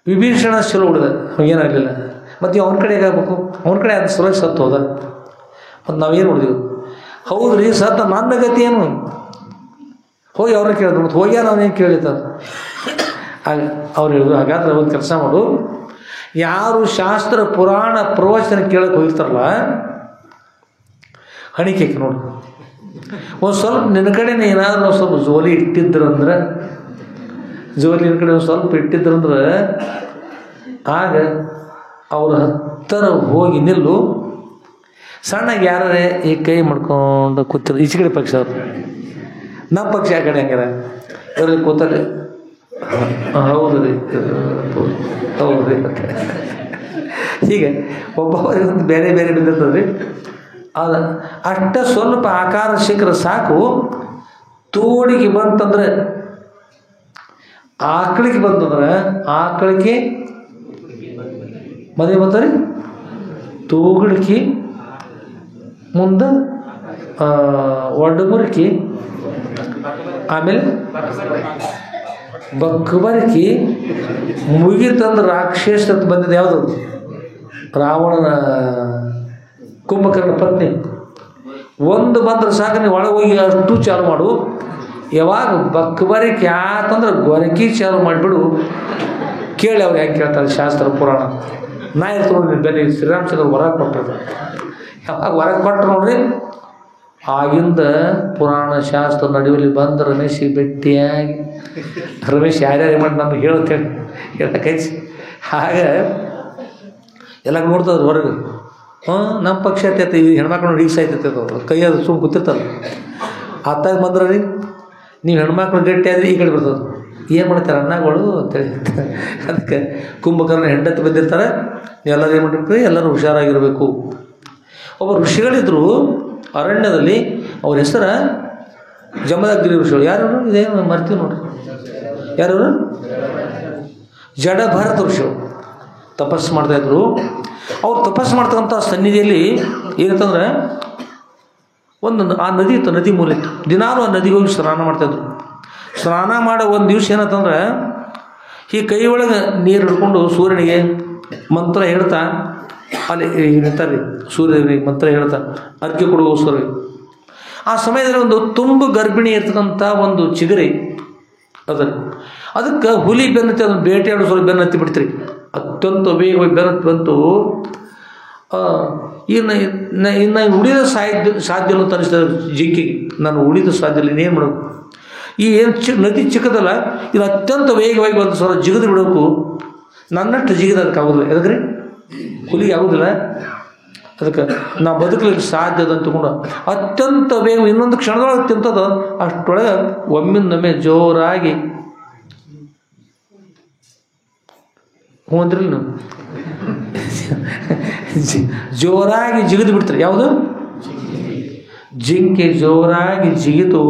ವಿಭೀಷಣ ಚಲೋ ಹುಡ್ದ ಏನಾಗಲಿಲ್ಲ ಮತ್ತು ಅವನ ಕಡೆ ಹೇಗಾಗಬೇಕು ಅವನ ಕಡೆ ಅದು ಸಲುವಾಗಿ ಸತ್ತು ಹೋದ ಮತ್ತು ನಾವೇನು ನೋಡಿದೆವು ಹೌದು ರೀ ಸತ್ತ ನನ್ನ ಗತಿ ಏನು ಹೋಗಿ ಅವ್ರನ್ನ ಕೇಳಿದ್ರು ಮತ್ತು ಹೋಗ್ಯಾನ ಅವನೇನು ಕೇಳಿತಾರ ಆಗ ಅವ್ರು ಹೇಳಿದ್ರು ಹಾಗಾದ್ರೆ ಒಂದು ಕೆಲಸ ಮಾಡು ಯಾರು ಶಾಸ್ತ್ರ ಪುರಾಣ ಪ್ರವಚನ ಕೇಳಕ್ಕೆ ಹೋಗಿರ್ತಾರಲ್ಲ ಹಣಿಕೆಕ್ಕೆ ನೋಡು ಒಂದು ಸ್ವಲ್ಪ ನಿನ್ನ ಕಡೆನೇ ಏನಾದರೂ ಒಂದು ಸ್ವಲ್ಪ ಜೋಲಿ ಇಟ್ಟಿದ್ರಂದ್ರೆ ಜೋಲಿ ನಿನ್ನ ಕಡೆ ಒಂದು ಸ್ವಲ್ಪ ಇಟ್ಟಿದ್ರಂದ್ರೆ ಆಗ ಅವ್ರ ಹತ್ತಿರ ಹೋಗಿ ನಿಲ್ಲು ಸಣ್ಣಗೆ ಯಾರೇ ಈ ಕೈ ಮಾಡ್ಕೊಂಡು ಕೂತಿರು ಈಚೆ ಕಡೆ ಪಕ್ಷ ಅವರು ನಮ್ಮ ಪಕ್ಷ ಆ ಕಡೆ ಹಂಗಾರ ಇವ್ರಿಗೆ ಕೂತಲ್ಲಿ ಹೌದು ರೀ ಹೌದು ರೀ ಹೀಗೆ ಒಬ್ಬೊಬ್ಬರಿಗೆ ಒಂದು ಬೇರೆ ಬೇರೆ ಬಿದ್ದಿರ್ತದೆ ರೀ ಅದು ಅಷ್ಟ ಸ್ವಲ್ಪ ಆಕಾರ ಸಿಕ್ಕರೆ ಸಾಕು ತೋಡಿಗೆ ಬಂತಂದ್ರೆ ಆಕಳಿಗೆ ಬಂತಂದ್ರೆ ಆಕಳಿಗೆ ಮದುವೆ ಬಂತಾರೆ ತೂಗುಳಿಕೆ ಮುಂದೆ ಒಡ್ಡಬುರ್ಕಿ ಆಮೇಲೆ ಬಕ್ಕಬರ್ಕಿ ಮುಗಿತಂದ್ರೆ ರಾಕ್ಷಸ ಅಂತ ಬಂದಿದ್ದು ಯಾವುದು ರಾವಣನ ಕುಂಭಕರ್ಣ ಪತ್ನಿ ಒಂದು ಬಂದ್ರೆ ಸಾಕು ನೀವು ಒಳಗೆ ಹೋಗಿ ಅಷ್ಟು ಚಾಲು ಮಾಡು ಯಾವಾಗ ಬಕ್ಕಬರಿಕೆ ಆತಂದ್ರೆ ಗೊರಕಿ ಚಾಲು ಮಾಡಿಬಿಡು ಕೇಳಿ ಅವ್ರು ಹೆಂಗೆ ಕೇಳ್ತಾರೆ ಶಾಸ್ತ್ರ ಪುರಾಣ ನಾ ಇರ್ತು ನೋಡ್ರಿ ಬೆಲೆ ಶ್ರೀರಾಮಚಂದ್ರ ಹೊರಗೆ ಕೊಟ್ಟರು ಯಾವಾಗ ಹೊರಗೆ ಕೊಟ್ಟರು ನೋಡ್ರಿ ಆಗಿಂದ ಪುರಾಣ ಶಾಸ್ತ್ರ ನಡುವಲ್ಲಿ ಬಂದು ರಮೇಶಿಗೆ ಭೇಟಿಯಾಗಿ ರಮೇಶ್ ಯಾರ್ಯಾರು ಮಾಡಿ ನಮ್ಗೆ ಹೇಳ್ತೇನೆ ಹೇಳಕ್ಕೆ ಆಗ ಎಲ್ಲ ನೋಡ್ತದ್ರು ಹೊರಗೆ ನಮ್ಮ ಪಕ್ಷ ಐತೈತೆ ಈ ಹೆಣ್ಮಕ್ಳು ರೀಕ್ಸ್ ಆಯ್ತೈತೆ ಅದು ಕೈಯಾದ್ರು ಸುಮ್ಮನೆ ಕೂತಿರ್ತಾರೆ ಆತಾಗ ಬಂದ್ರೆ ರೀ ನೀವು ಹೆಣ್ಮಕ್ಳು ಗಟ್ಟಿ ಆದರೆ ಈ ಕಡೆ ಬರ್ತದೆ ಏನು ಮಾಡ್ತಾರೆ ಅನ್ನಗಳು ಅಂತೇಳಿ ಅದಕ್ಕೆ ಕುಂಭಕರ್ಣ ಹೆಂಡತಿ ಬಂದಿರ್ತಾರೆ ಎಲ್ಲರೂ ಏನು ಮಾಡಿರ್ತೀವಿ ಎಲ್ಲರೂ ಹುಷಾರಾಗಿರಬೇಕು ಒಬ್ಬ ಋಷಿಗಳಿದ್ರು ಅರಣ್ಯದಲ್ಲಿ ಅವ್ರ ಹೆಸರ ಜಮದಗ್ನಿ ಋಷಿಗಳು ಯಾರು ಇದೇನು ಮರ್ತೀವಿ ನೋಡ್ರಿ ಯಾರು ಜಡಭರತ ಋಷಿಗಳು ತಪಸ್ಸು ಮಾಡ್ತಾಯಿದ್ರು ಅವ್ರು ತಪಸ್ಸು ಮಾಡ್ತಕ್ಕಂಥ ಸನ್ನಿಧಿಯಲ್ಲಿ ಏನಂತಂದ್ರೆ ಒಂದು ಆ ನದಿ ಇತ್ತು ನದಿ ಮೂಲೆ ಇತ್ತು ದಿನಾಲು ಆ ನದಿಗೆ ಹೋಗಿ ಸ್ನಾನ ಮಾಡ್ತಾಯಿದ್ರು ಸ್ನಾನ ಮಾಡೋ ಒಂದು ದಿವಸ ಏನಂತಂದ್ರೆ ಈ ಕೈ ಒಳಗೆ ನೀರು ಹಿಡ್ಕೊಂಡು ಸೂರ್ಯನಿಗೆ ಮಂತ್ರ ಹೇಳ್ತಾ ಅಲ್ಲಿ ನಿಂತಾರೆ ಸೂರ್ಯನಿಗೆ ಮಂತ್ರ ಹೇಳ್ತಾ ಅರ್ಘ್ಯ ಕೊಡುಗೋಸ್ಕರ ಆ ಸಮಯದಲ್ಲಿ ಒಂದು ತುಂಬ ಗರ್ಭಿಣಿ ಇರ್ತಕ್ಕಂಥ ಒಂದು ಚಿಗರಿ ಅದಕ್ಕೆ ಹುಲಿ ಬೆನ್ನತ್ತಿ ಅದನ್ನು ಬೇಟೆಯಾಡೋ ಸ್ವಲ್ಪ ಬೆನ್ನತ್ತಿ ಬಿಡ್ತೀರಿ ಅತ್ಯಂತ ವೇಗವಾಗಿ ಬೆನ್ನತ್ತಿ ಬಂತು ಇನ್ನು ಉಳಿದ ಸಾಧ್ಯ ಇಲ್ಲ ಅಂತ ಅನಿಸ್ತದೆ ಜಿಂಕಿಗೆ ನಾನು ಉಳಿದ ಸಾಧ್ಯ ಇಲ್ಲ ಇನ್ನೇನು ಮಾಡಬೇಕು ಈ ಏನು ನದಿ ಚಿಕ್ಕದಲ್ಲ ಇದು ಅತ್ಯಂತ ವೇಗವಾಗಿ ಒಂದು ಸಲ ಜಿಗಿದು ಬಿಡಬೇಕು ನನ್ನಷ್ಟು ಜಿಗಿದ ಅದಕ್ಕೆ ಆಗೋದಿಲ್ಲ. ಎದಕ್ರಿ? ಹುಲಿಗೆ ಆಗೋದಿಲ್ಲ. ಅದಕ್ಕೆ ನಾ ಬದುಕಲಿಕ್ಕೆ ಸಾಧ್ಯ ಅದ ತಗೊಂಡು ಅತ್ಯಂತ ಬೇಗ ಇನ್ನೊಂದು ಕ್ಷಣದೊಳಗೆ ತಿಂತದ. ಅಷ್ಟೊಳಗೆ ಒಮ್ಮಿಂದೊಮ್ಮೆ ಜೋರಾಗಿ ಹ್ಞೂಂದ್ರಿಲ್ಲ ನಾವು ಜೋರಾಗಿ ಜಿಗಿದು ಬಿಡ್ತಾರೆ. ಯಾವುದು? ಜಿಂಕೆ ಜೋರಾಗಿ ಜಿಗಿತು.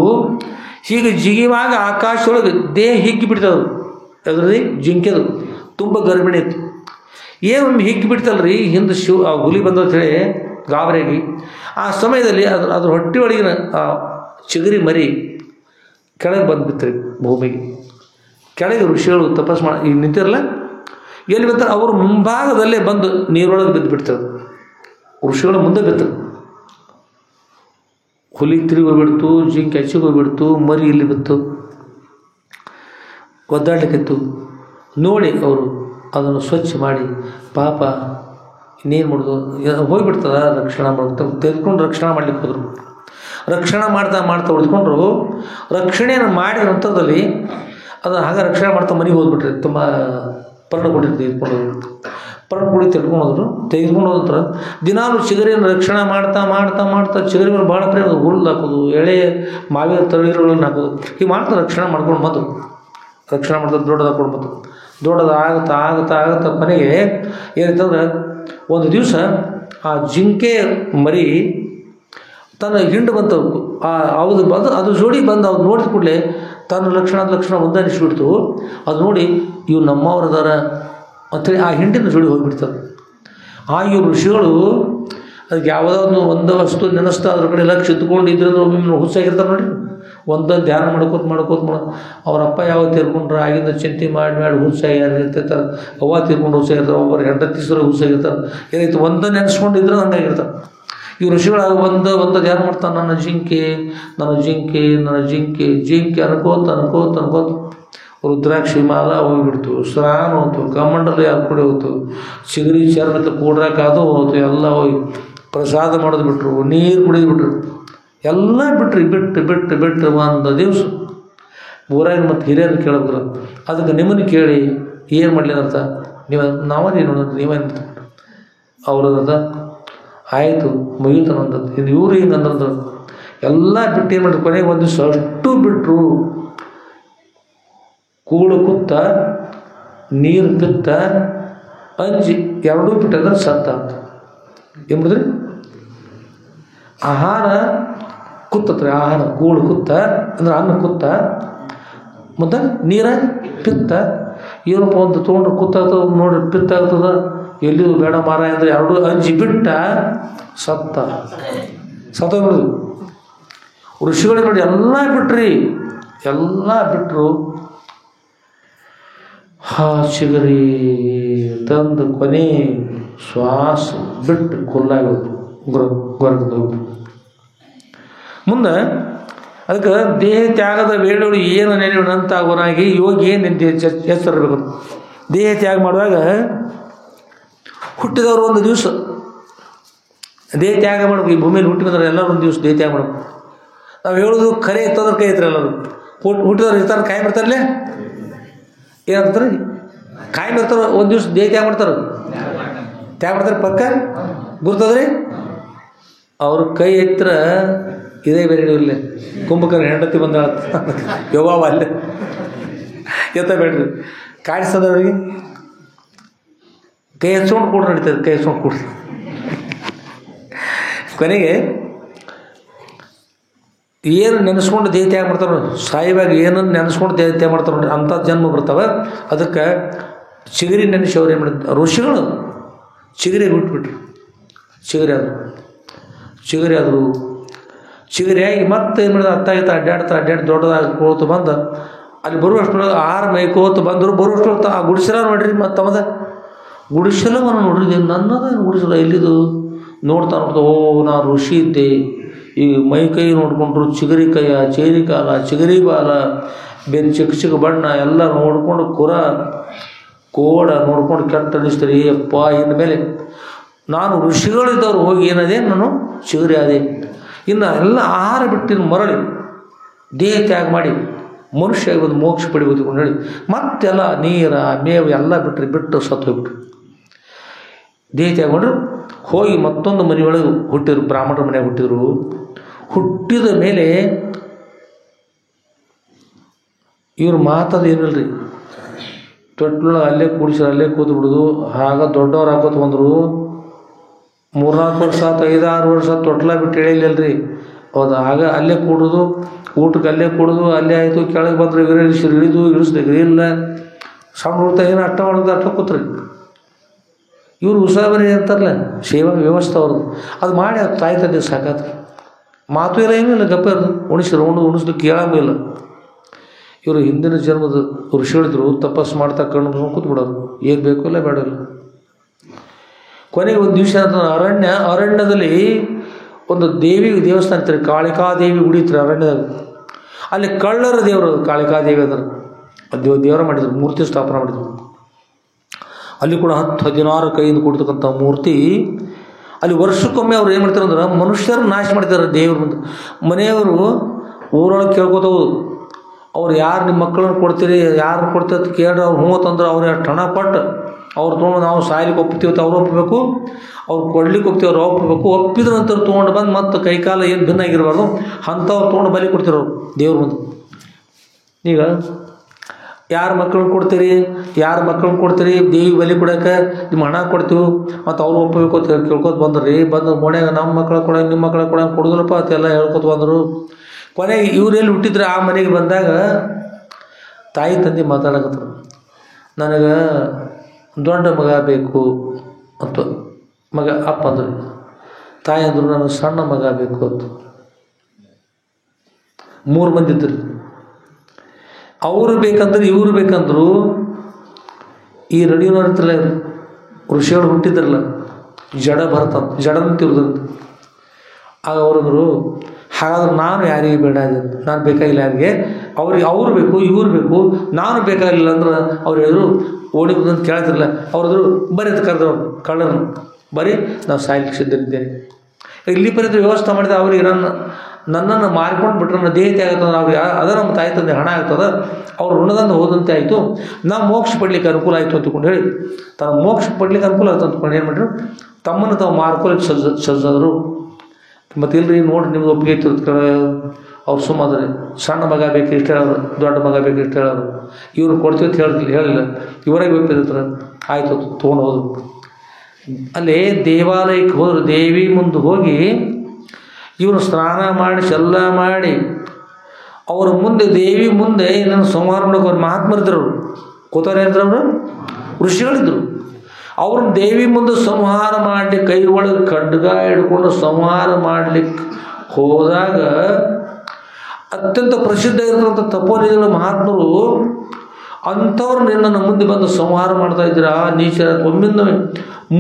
ಹೀಗೆ ಜಿಗಿಯುವಾಗ ಆಕಾಶದೊಳಗೆ ದೇಹ ಹಿಗ್ಗಿ ಬಿಡ್ತದೆ. ಅದ್ರಲ್ಲಿ ಜಿಂಕೆದು ತುಂಬ ಗರ್ಭಿಣಿ ಇತ್ತು. ಏನು ಹಿಗ್ಗಿ ಬಿಡ್ತಲ್ರಿ, ಹಿಂದೆ ಆ ಹುಲಿ ಬಂದ ಹೇಳಿ ಗಾಬರಿಯಾಗಿ ಆ ಸಮಯದಲ್ಲಿ ಅದ್ರ ಹೊಟ್ಟೆಯೊಳಗಿನ ಆ ಚಿಗರಿ ಮರಿ ಕೆಳಗೆ ಬಂದುಬಿಡ್ತಾರೆ ಭೂಮಿಗೆ. ಕೆಳಗೆ ಋಷಿಗಳು ತಪಸ್ ಮಾಡಿ ಈಗ ನಿಂತಿರಲ್ಲ, ಎಲ್ಲಿ ಬಿಡ್ತಾರೆ? ಅವರು ಮುಂಭಾಗದಲ್ಲೇ ಬಂದು ನೀರೊಳಗೆ ಬಿದ್ದು ಬಿಡ್ತಾರೆ. ಋಷಿಗಳ ಮುಂದೆ ಬಿಡ್ತಾರೆ. ಹುಲಿ ತಿರುಗಿ ಹೋಗ್ಬಿಡ್ತು, ಜಿಂಕೆ ಹಚ್ಚಿಗೆ ಹೋಗ್ಬಿಡ್ತು, ಮರಿ ಇಲ್ಲಿ ಬಿತ್ತು, ಒದ್ದಾಡ್ಲಿಕ್ಕಿತ್ತು. ನೋಡಿ ಅವರು ಅದನ್ನು ಸ್ವಚ್ಛ ಮಾಡಿ ಪಾಪ ಇನ್ನೇನು ಮಾಡೋದು, ಹೋಗಿಬಿಡ್ತದ ರಕ್ಷಣೆ ಮಾಡೋದು ತೆಗೆದುಕೊಂಡು ರಕ್ಷಣೆ ಮಾಡ್ಲಿಕ್ಕೆ ಹೋದರು. ರಕ್ಷಣೆ ಮಾಡ್ತಾ ಹೊಡೆದುಕೊಂಡ್ರು. ರಕ್ಷಣೆಯನ್ನು ಮಾಡಿದ ನಂತರದಲ್ಲಿ ಅದನ್ನು ಹಾಗೆ ರಕ್ಷಣೆ ಮಾಡ್ತಾ ಮನೆಗೆ ಹೋಗ್ಬಿಟ್ರಿ. ತುಂಬ ಪರ್ಣ ಕೊಡಿ ತೆಗೆದುಕೊಂಡು ಪರ್ಣ ಕೊಡಿ ತೆಗೆದುಕೊಂಡು ಹೋದ್ರ ದಿನಾಲು ಚಿಗರಿಯನ್ನು ರಕ್ಷಣೆ ಮಾಡ್ತಾ ಚಿಗರಿ ಮೇಲೆ ಭಾಳ ಪ್ರೇಮ ಹುಲ್ಲು ಹಾಕೋದು, ಎಳೆ ಮಾವಿನ ತಳಿರುಗಳನ್ನು ಹಾಕೋದು, ಹೀಗೆ ಮಾಡ್ತಾ ರಕ್ಷಣೆ ಮಾಡ್ಕೊಂಡು ಬಂದು ರಕ್ಷಣೆ ಮಾಡ್ತಾ ದೊಡ್ಡದಾಕೊಂಡು ಬಂತು. ಆಗುತ್ತಾ ಕೊನೆಗೆ ಏನಂತಂದ್ರೆ ಒಂದು ದಿವಸ ಆ ಜಿಂಕೆ ಮರಿ ತನ್ನ ಹಿಂಡು ಬಂತು. ಅವ್ದು ಬಂದು ಅದು ಜೋಡಿ ಬಂದು ಅವ್ರು ನೋಡಿದ ಕೂಡಲೇ ತನ್ನ ಲಕ್ಷಣ ಒಂದನಿಸ್ಬಿಡ್ತು. ಅದು ನೋಡಿ ಇವು ನಮ್ಮವ್ರದಾರ ಅಂಥೇಳಿ ಆ ಹಿಂಡಿನ ಜೋಡಿ ಹೋಗಿಬಿಡ್ತಾರೆ. ಇವ್ರು ಋಷಿಗಳು ಅದಕ್ಕೆ ಯಾವುದೋ ಒಂದು ವಸ್ತು ನೆನೆಸ್ತಾ ಅದ್ರ ಕಡೆ ಲಕ್ಷ ಇದ್ದುಕೊಂಡು ಇದ್ರಿಂದ ಒಮ್ಮೆ ಹುಚ್ಚಾಗಿರ್ತಾರೆ ನೋಡಿ. ಒಂದೊಂದು ಧ್ಯಾನ ಮಾಡ್ಕೋತ ಅವ್ರ ಅಪ್ಪ ಯಾವ ತೀರ್ಕೊಂಡ್ರೆ ಆಗಿಂದ ಚಿಂತೆ ಮಾಡಿ ಹುಚ್ಚಾಗಿರ್ತಿರ್ತಾರೆ. ಅವ್ವ ತೀರ್ಕೊಂಡು ಹುಚ್ಚಾಗಿರ್ತಾರೆ, ಒಬ್ಬರು ಹೆಂಡತಿ ಸರ ಹುಚ್ಚಾಗಿರ್ತಾರೆ. ಏನಾಯ್ತು ಒಂದನ್ನು ನೆನೆಸ್ಕೊಂಡಿದ್ರೆ ಹಂಗಾಗಿರ್ತಾರೆ. ಈ ಋಷಿಗಳಾಗ ಒಂದು ಧ್ಯಾನ ಮಾಡ್ತಾನೆ, ನನ್ನ ಜಿಂಕೆ ಅನ್ಕೋತ ರುದ್ರಾಕ್ಷಿ ಮಾಲ ಹೋಗಿಬಿಡ್ತು, ಸ್ನಾನ ಹೋಯ್ತು, ಕಮಂಡಲ ಯಾರು ಕೂಡಿ ಹೋಯ್ತು, ಚಿಗರಿ ಚರ್ಮತ ಕೂಡ್ರಾಕ ಅದು ಹೋಯ್ತು, ಎಲ್ಲ ಹೋಗಿ ಪ್ರಸಾದ ಮಾಡೋದು ಬಿಟ್ರು, ನೀರು ಕುಡಿದು ಬಿಟ್ರು, ಎಲ್ಲ ಬಿಟ್ಟು ಒಂದು ದಿವಸ ಊರಾಗ ಮತ್ತು ಹಿರಿಯರು ಕೇಳಿದ್ರು. ಅದಕ್ಕೆ ನಿಮ್ಮನ್ನು ಕೇಳಿ ಏನು ಮಾಡಲಿ ಅಂತ ನಾವೇನು ನೀವೇನು ಅವ್ರದ ಆಯಿತು ಮುಗಿತು ನಂದದ್ದು. ಇದು ಇವರು ಹಿಂಗೆ ಅಂದ್ರು ಎಲ್ಲ ಬಿಟ್ಟು ಏನು ಮಾಡಿದ್ರು. ಕೊನೆಗೆ ಒಂದು ದಿವಸ ಅಷ್ಟು ಬಿಟ್ಟರು. ಕೂಳು ಕುತ್ತ, ನೀರು ಪಿತ್ತ, ಅಂಜಿ ಎರಡೂ ಬಿಟ್ಟಂದ್ರೆ ಸತ್ತ ಅಂತ ಏನು ಮಾಡಿದ್ರಿ? ಆಹಾರ ಕುತ್ತತ್ರಿ, ಆಹಾರ ಕೂಳು ಕುತ್ತ ಅಂದ್ರೆ ಅನ್ನ ಕುತ್ತ, ಮತ್ತು ನೀರ ಪಿತ್ತ. ಏನಪ್ಪ ಒಂದು ತೊಗೊಂಡ್ರೆ ಕುತ್ತಾಗ್ತದ, ನೋಡ್ರಿ ಪಿತ್ತ ಆಗ್ತದ, ಎಲ್ಲಿಯೂ ಬೇಡ ಮಾರ ಅಂದರೆ ಎರಡೂ ಅಂಜಿ ಬಿಟ್ಟ ಸತ್ತೋಗ್ಬಿಡುದು. ಋಷಿಗಳಿಗೆ ನೋಡಿ ಎಲ್ಲ ಬಿಟ್ಟರು. ಚಿಗರಿ ತಂದು ಕೊನೆ ಶ್ವಾಸ ಬಿಟ್ಟು ಕೊಲ್ಲಾಗೋದು ಗೊರಗದು. ಮುಂದೆ ಅದಕ್ಕೆ ದೇಹ ತ್ಯಾಗದ ವೇಳೆಗಳು ಏನು ನೆನೆಯುವಂತಾಗೋನಾಗಿ ಯೋಗಿ ಏನು ಎಚ್ಚರಬೇಕು. ದೇಹ ತ್ಯಾಗ ಮಾಡುವಾಗ ಹುಟ್ಟಿದವರು ಒಂದು ದಿವಸ ದೇಹ ತ್ಯಾಗ ಮಾಡ್ಬೇಕು. ಈ ಭೂಮಿಯಲ್ಲಿ ಹುಟ್ಟಿ ಬಂದ್ರೆ ಎಲ್ಲರೂ ಒಂದು ದಿವಸ ದೇಹ ತ್ಯಾಗ ಮಾಡ್ಬೇಕು. ನಾವು ಹೇಳೋದು ಖರೆ ಇತ್ತಂದ್ರೆ ಕೈ ಇರ್ತಾರೆ. ಎಲ್ಲರೂ ಹುಟ್ಟಿದವ್ರು ಇರ್ತಾರೆ, ಕಾಯಿ ಬರ್ತಾರಲ್ಲೇ ಏನಾಗ್ತಾರೆ, ಕಾಯಿ ಬರ್ತಾರೆ, ಒಂದು ದಿವಸ ದೇಹ ತ್ಯಾಗ ಮಾಡ್ತಾರೆ ಪಕ್ಕ ಗುರ್ತದ್ರಿ. ಅವ್ರ ಕೈ ಎತ್ತರ ಇದೇ ಬೇರೆ ಇರಲಿ, ಕುಂಭಕರ್ಣ ಹೆಂಡತಿ ಬಂದ ಯವ್ವ ಅಲ್ಲೇ ಎತ್ತಬೇಡ್ರಿ, ಕಾಯಿಸದವ್ರಿಗೆ ಕೈ ಹಚ್ಕೊಂಡು ಕೂಡ ನಡೀತದೆ. ಕೈ ಹಚ್ಕೊಂಡು ಕೊಡ್ರಿ. ಕೊನೆಗೆ ಏನು ನೆನೆಸ್ಕೊಂಡು ದೇಹ ತ್ಯಾಗ ಮಾಡ್ತಾರೆ, ಸಾಯಿವಾಗ ಏನನ್ನು ನೆನೆಸ್ಕೊಂಡು ದೇಹ ತ್ಯಾಗ ಮಾಡ್ತಾರೆ ನೋಡಿ, ಅಂಥ ಜನ್ಮ ಬರ್ತಾವೆ. ಅದಕ್ಕೆ ಚಿಗರಿ ನೆನೆಸಿ ಅವ್ರು ಏನು ಮಾಡಿದ್ರು, ಋಷಿಗಳು ಚಿಗರಿಗೆ ಬಿಟ್ಬಿಟ್ರು. ಚಿಗರಿ ಆದರು. ಚಿಗರಿಯಾಗಿ ಮತ್ತೆ ಏನು ಮಾಡಿದ್ರು, ಅತ್ತಾಗಿತ್ತು ಅಡ್ಡಾಡಿ ದೊಡ್ಡದಾಗಿ ಕೋತು ಬಂದು ಅಲ್ಲಿ ಬರುವಷ್ಟು ಆರು ಮೈಕೋತು ಬಂದರು. ಬರುವಷ್ಟು ಆ ಗುಡಿಸಲ ನೋಡ್ರಿ, ಮತ್ತು ತಮ್ಮದ ಗುಡಿಸಲವನ್ನು ನೋಡ್ರಿ, ನನ್ನದ ಗುಡಿಸಲ ಎಲ್ಲಿದು ನೋಡ್ತಾ ಓ ನಾ ಋಷಿ ಇದ್ದೆ. ಈ ಮೈ ಕೈ ನೋಡಿಕೊಂಡ್ರು, ಚಿಗರಿ ಕೈಯ, ಚೇರಿ ಕಾಲ, ಚಿಗರಿ ಬಾಲ, ಚಿಕ್ಕ ಬಣ್ಣ ಎಲ್ಲ ನೋಡ್ಕೊಂಡು ಕೋಡ ನೋಡ್ಕೊಂಡು ಕೆಟ್ಟ ಅನಿಸ್ತಾರೆ. ಅಪ್ಪ ಇನ್ನು ಮೇಲೆ ನಾನು ಋಷಿಗಳಿದ್ದವ್ರು ಹೋಗಿ ಏನದೆ, ನಾನು ಚಿಗರಿ ಆದೆ. ಇನ್ನು ಎಲ್ಲ ಆಹಾರ ಬಿಟ್ಟಿನ ಮರಳಿ ದೇಹ ತ್ಯಾಗ ಮಾಡಿ ಮನುಷ್ಯ ಒಂದು ಮೋಕ್ಷ ಪಡಿಬೋದು ಅಂತ ಹೇಳಿ ಮತ್ತೆಲ್ಲ ನೀರ ಮೇವು ಎಲ್ಲ ಬಿಟ್ಟು ಸತ್ತು ಹೋಗ್ಬಿಟ್ರು. ದೇಹ ತಗೊಂಡ್ರು ಹೋಗಿ ಮತ್ತೊಂದು ಮನೆಯೊಳಗೆ ಹುಟ್ಟಿದ್ರು, ಬ್ರಾಹ್ಮಣರ ಮನೆಯಾಗ ಹುಟ್ಟಿದ್ರು. ಹುಟ್ಟಿದ ಮೇಲೆ ಇವ್ರ ಮಾತದು ಏನಿಲ್ಲ ರೀ, ತೊಟ್ಲ ಅಲ್ಲೇ ಕೂಡಿಸಿ ಅಲ್ಲೇ ಕೂತು ಬಿಡೋದು. ಆಗ ದೊಡ್ಡವ್ರು ಹಾಕೋತ ಬಂದರು. 3-4 ವರ್ಷ ಆಯ್ತು, 5-6 ವರ್ಷ ತೊಟ್ಲ ಬಿಟ್ಟು ಹೇಳಿಲ್ಲರಿ. ಹೌದು, ಆಗ ಅಲ್ಲೇ ಕೂಡೋದು, ಊಟಕ್ಕೆ ಅಲ್ಲೇ ಕೂಡೋದು, ಅಲ್ಲೇ ಆಯಿತು. ಕೆಳಗೆ ಬಂದರೆ ಇಳಿಸ್ಬೇಕು ಇಲ್ಲ, ಸಣ್ಣ ಹುಡ್ತಾ ಏನು ಅಟ್ಟ ಮಾಡೋದು ಅಟ್ಟ ಕೂತ್ರಿ. ಇವ್ರು ಉಸಾಬರಿ ಅಂತಾರಲ್ಲ, ಸೇವಾ ವ್ಯವಸ್ಥೆ ಅವ್ರದ್ದು, ಅದು ಮಾಡಿ ಅದು ತಾಯಿ ತಂದೆ ಸಾಕಾತು. ಮಾತು ಇಲ್ಲ, ಏನೂ ಇಲ್ಲ, ಗಪ್ಪ ಇರೋದು. ಉಣಿಸ್ಲಿಕ್ಕೆ ಕೇಳಂಗಿಲ್ಲ. ಇವರು ಹಿಂದಿನ ಜನ್ಮದ ಋಷಿಗಳಿದ್ರು, ತಪಸ್ಸು ಮಾಡ್ತಾ ಕಣ್ಣು ಕೂತ್ಬಿಡೋರು, ಏನು ಬೇಕೋ ಇಲ್ಲ ಬೇಡಲ್ಲ. ಕೊನೆಗೆ ಒಂದು ದಿವಸ ಅರಣ್ಯದಲ್ಲಿ ಒಂದು ದೇವಸ್ಥಾನ ಇರ್ತಾರೆ, ಕಾಳಿಕಾದೇವಿ ಗುಡಿ ಇರ್ತಾರೆ ಅರಣ್ಯದಾಗ. ಅಲ್ಲಿ ಕಳ್ಳರ ದೇವರು ಕಾಳಿಕಾದೇವಿ ಅದ್ರ ದೇವರ ಮಾಡಿದ್ರು, ಮೂರ್ತಿ ಸ್ಥಾಪನೆ ಮಾಡಿದ್ರು. ಅಲ್ಲಿ ಕೂಡ 10-16 ಕೈಯಿಂದ ಕೊಡ್ತಕ್ಕಂಥ ಮೂರ್ತಿ. ಅಲ್ಲಿ ವರ್ಷಕ್ಕೊಮ್ಮೆ ಅವ್ರು ಏನು ಮಾಡ್ತಾರೆ ಅಂದ್ರೆ ಮನುಷ್ಯರು ನಾಶ ಮಾಡ್ತಾರೆ ದೇವ್ರ ಮುಂದೆ. ಮನೆಯವರು ಊರೊಳಗೆ ಕೇಳ್ಕೊತ ಹೋದು, ಅವ್ರು ಯಾರು ನಿಮ್ಮ ಮಕ್ಕಳನ್ನ ಕೊಡ್ತೀರಿ, ಯಾರು ಕೊಡ್ತೀರಿ ಅಂತ ಕೇಳಿ ಅವ್ರು ಹ್ಞೂ ತಂದ್ರೆ ಅವ್ರು ಎಷ್ಟು ಹಣ ಪಟ್ಟು ಅವ್ರು ತೊಗೊಂಡು ನಾವು ಸಾಯ್ಲಿಕ್ಕೆ ಒಪ್ತೀವಿ ಅವ್ರು ಒಪ್ಪಬೇಕು, ಅವ್ರು ಕೊಡ್ಲಿಕ್ಕೆ ಹೋಗ್ತೀವಿ ಅವ್ರು ಒಪ್ಪಬೇಕು. ಒಪ್ಪಿದ ನಂತರ ತೊಗೊಂಡು ಬಂದು ಮತ್ತು ಕೈಕಾಲ ಏನು ಭಿನ್ನ ಆಗಿರಬಾರ್ದು ಅಂಥವ್ರು ತೊಗೊಂಡು ಬಲಿ ಕೊಡ್ತಿರೋರು ದೇವ್ರ ಮುಂದೆ. ಈಗ ಯಾರು ಮಕ್ಕಳನ್ನ ಕೊಡ್ತೀರಿ ದೇವಿ ಬಲಿ ಕೊಡೋಕೆ ನಿಮ್ಮ ಹಣ ಕೊಡ್ತೀವಿ ಮತ್ತು ಅವ್ರು ಒಪ್ಪಬೇಕು ಅಂತ ಕೇಳ್ಕೊತ ಬಂದ್ರಿ. ಬಂದು ಮನೆಯಾಗ ನಮ್ಮ ಮಕ್ಕಳ ಕೊಡೋಕೆ ನಿಮ್ಮ ಮಕ್ಕಳ ಕೊಡೋಕೆ ಕೊಡೋದಿಲ್ಲಪ್ಪ ಅಂತೆಲ್ಲ ಹೇಳ್ಕೊತ ಬಂದರು. ಕೊನೆಗೆ ಇವರೆಲ್ಲಿ ಹುಟ್ಟಿದ್ರೆ ಆ ಮನೆಗೆ ಬಂದಾಗ ತಾಯಿ ತಂದೆ ಮಾತಾಡಕತ್ತರು, ನನಗೆ ದೊಡ್ಡ ಮಗ ಬೇಕು ಅಂತ. ಮಗ ಅಪ್ಪ ಅಂದರು, ತಾಯಿ ಅಂದರು ನನಗೆ ಸಣ್ಣ ಮಗ ಬೇಕು ಅಂತ. 3 ಮಂದಿ ಇದ್ದರು. ಅವರು ಬೇಕಂದ್ರೆ ಇವರು ಬೇಕಂದ್ರು ಈ ರೆಡಿಯೋನವ್ರು ಇರ್ತಿರಲ್ಲ, ಋಷಿಗಳು ಹುಟ್ಟಿದ್ರಲ್ಲ, ಜಡಂತ ಇರೋದಂತ. ಆಗ ಅವರಂದರು, ಹಾಗಾದ್ರೆ ನಾನು ಯಾರಿಗೆ ಬೇಡ ಇದೆ, ನಾನು ಬೇಕಾಗಿಲ್ಲ ಯಾರಿಗೆ, ಅವ್ರು ಬೇಕು ಇವ್ರು ಬೇಕು, ನಾನು ಬೇಕಾಗಿಲ್ಲ ಅಂದ್ರೆ ಅವ್ರು ಹೇಳಿದ್ರು ಓಡಿ ಬಂದು ಕೇಳ್ತಿರಲ್ಲ. ಅವ್ರದ್ರು ಬರೀ ಅಂತ ಕರೆದ್ರು ಕಳ್ಳರನ್ನು, ಬರೀ ನಾವು ಸಾಯ್ಲಿಕ್ಕೆ ಸಿದ್ಧರಿದ್ದೇನೆ. ಇಲ್ಲಿ ಬರೀ ವ್ಯವಸ್ಥೆ ಮಾಡಿದ ಅವ್ರಿಗೆ ನನ್ನನ್ನು ಮಾರ್ಕೊಂಡು ಬಿಟ್ರೆ ನನ್ನ ದೇಹತೆ ಆಗುತ್ತಂದ್ರೆ ಅವ್ರಿಗೆ ಅದ ನಮ್ಮ ತಾಯಿ ತಂದೆ ಹಣ ಆಗ್ತದೆ, ಅವ್ರು ಋಣದಂದು ಹೋದಂತೆ ಆಯಿತು, ನಾವು ಮೋಕ್ಷ ಪಡ್ಲಿಕ್ಕೆ ಅನುಕೂಲ ಆಯಿತು ಅಂತಕೊಂಡು ಹೇಳಿ ತಾನು ಮೋಕ್ಷ ಪಡ್ಲಿಕ್ಕೆ ಅನುಕೂಲ ಆಯ್ತು ಅಂದ್ಕೊಂಡು ಏನು ಮಾಡಿದ್ರು, ತಮ್ಮನ್ನು ತಾವು ಮಾರ್ಕೊಳ್ಳಿಕ್ಕೆ ಸಜ್ಜಾದರು. ಮತ್ತು ಇಲ್ಲರಿ ನೋಡ್ರಿ ನಿಮ್ದು ಒಪ್ಪಿಗೆ ಇತ್ತು ಅವ್ರು ಸುಮ್ಮನೆ ಸಣ್ಣ ಮಗ ಬೇಕು ಇಷ್ಟ ಹೇಳೋರು, ದೊಡ್ಡ ಮಗ ಬೇಕು ಇಷ್ಟ ಹೇಳೋರು. ಇವ್ರು ಕೊಡ್ತೀವಿ ಅಂತ ಹೇಳಿಲ್ಲ, ಇವರಾಗಿ ಒಪ್ಪಿದ್ರೆ ಆಯಿತು ತೊಗೊಂಡು ಹೋದ್ರು. ಅಲ್ಲಿ ದೇವಾಲಯಕ್ಕೆ ಹೋದ್ರು, ದೇವಿ ಮುಂದೆ ಹೋಗಿ ಇವರು ಸ್ನಾನ ಮಾಡಿಸಿ ಎಲ್ಲ ಮಾಡಿ ಅವ್ರ ಮುಂದೆ ದೇವಿ ಮುಂದೆ ಇನ್ನೊಂದು ಸಂಹಾರ ಮಾಡೋಕೆ ಅವ್ರು ಮಹಾತ್ಮರಿದ್ರು, ಕೂತವ್ರು ಇದ್ರು, ಅವರು ಋಷಿಗಳಿದ್ರು. ಅವ್ರನ್ನ ದೇವಿ ಮುಂದೆ ಸಂಹಾರ ಮಾಡಿ ಕೈ ಒಳಗೆ ಖಡ್ಗ ಹಿಡ್ಕೊಂಡು ಸಂಹಾರ ಮಾಡಲಿಕ್ಕೆ ಹೋದಾಗ ಅತ್ಯಂತ ಪ್ರಸಿದ್ಧ ಇರತಕ್ಕಂಥ ತಪೋನಿಧಿಗಳ ಮಹಾತ್ಮರು ಅಂಥವ್ರು ನನ್ನ ಮುಂದೆ ಬಂದು ಸಂಹಾರ ಮಾಡ್ತಾ ಇದ್ದೀರಾ ನೀಚ. ಒಮ್ಮಿಂದ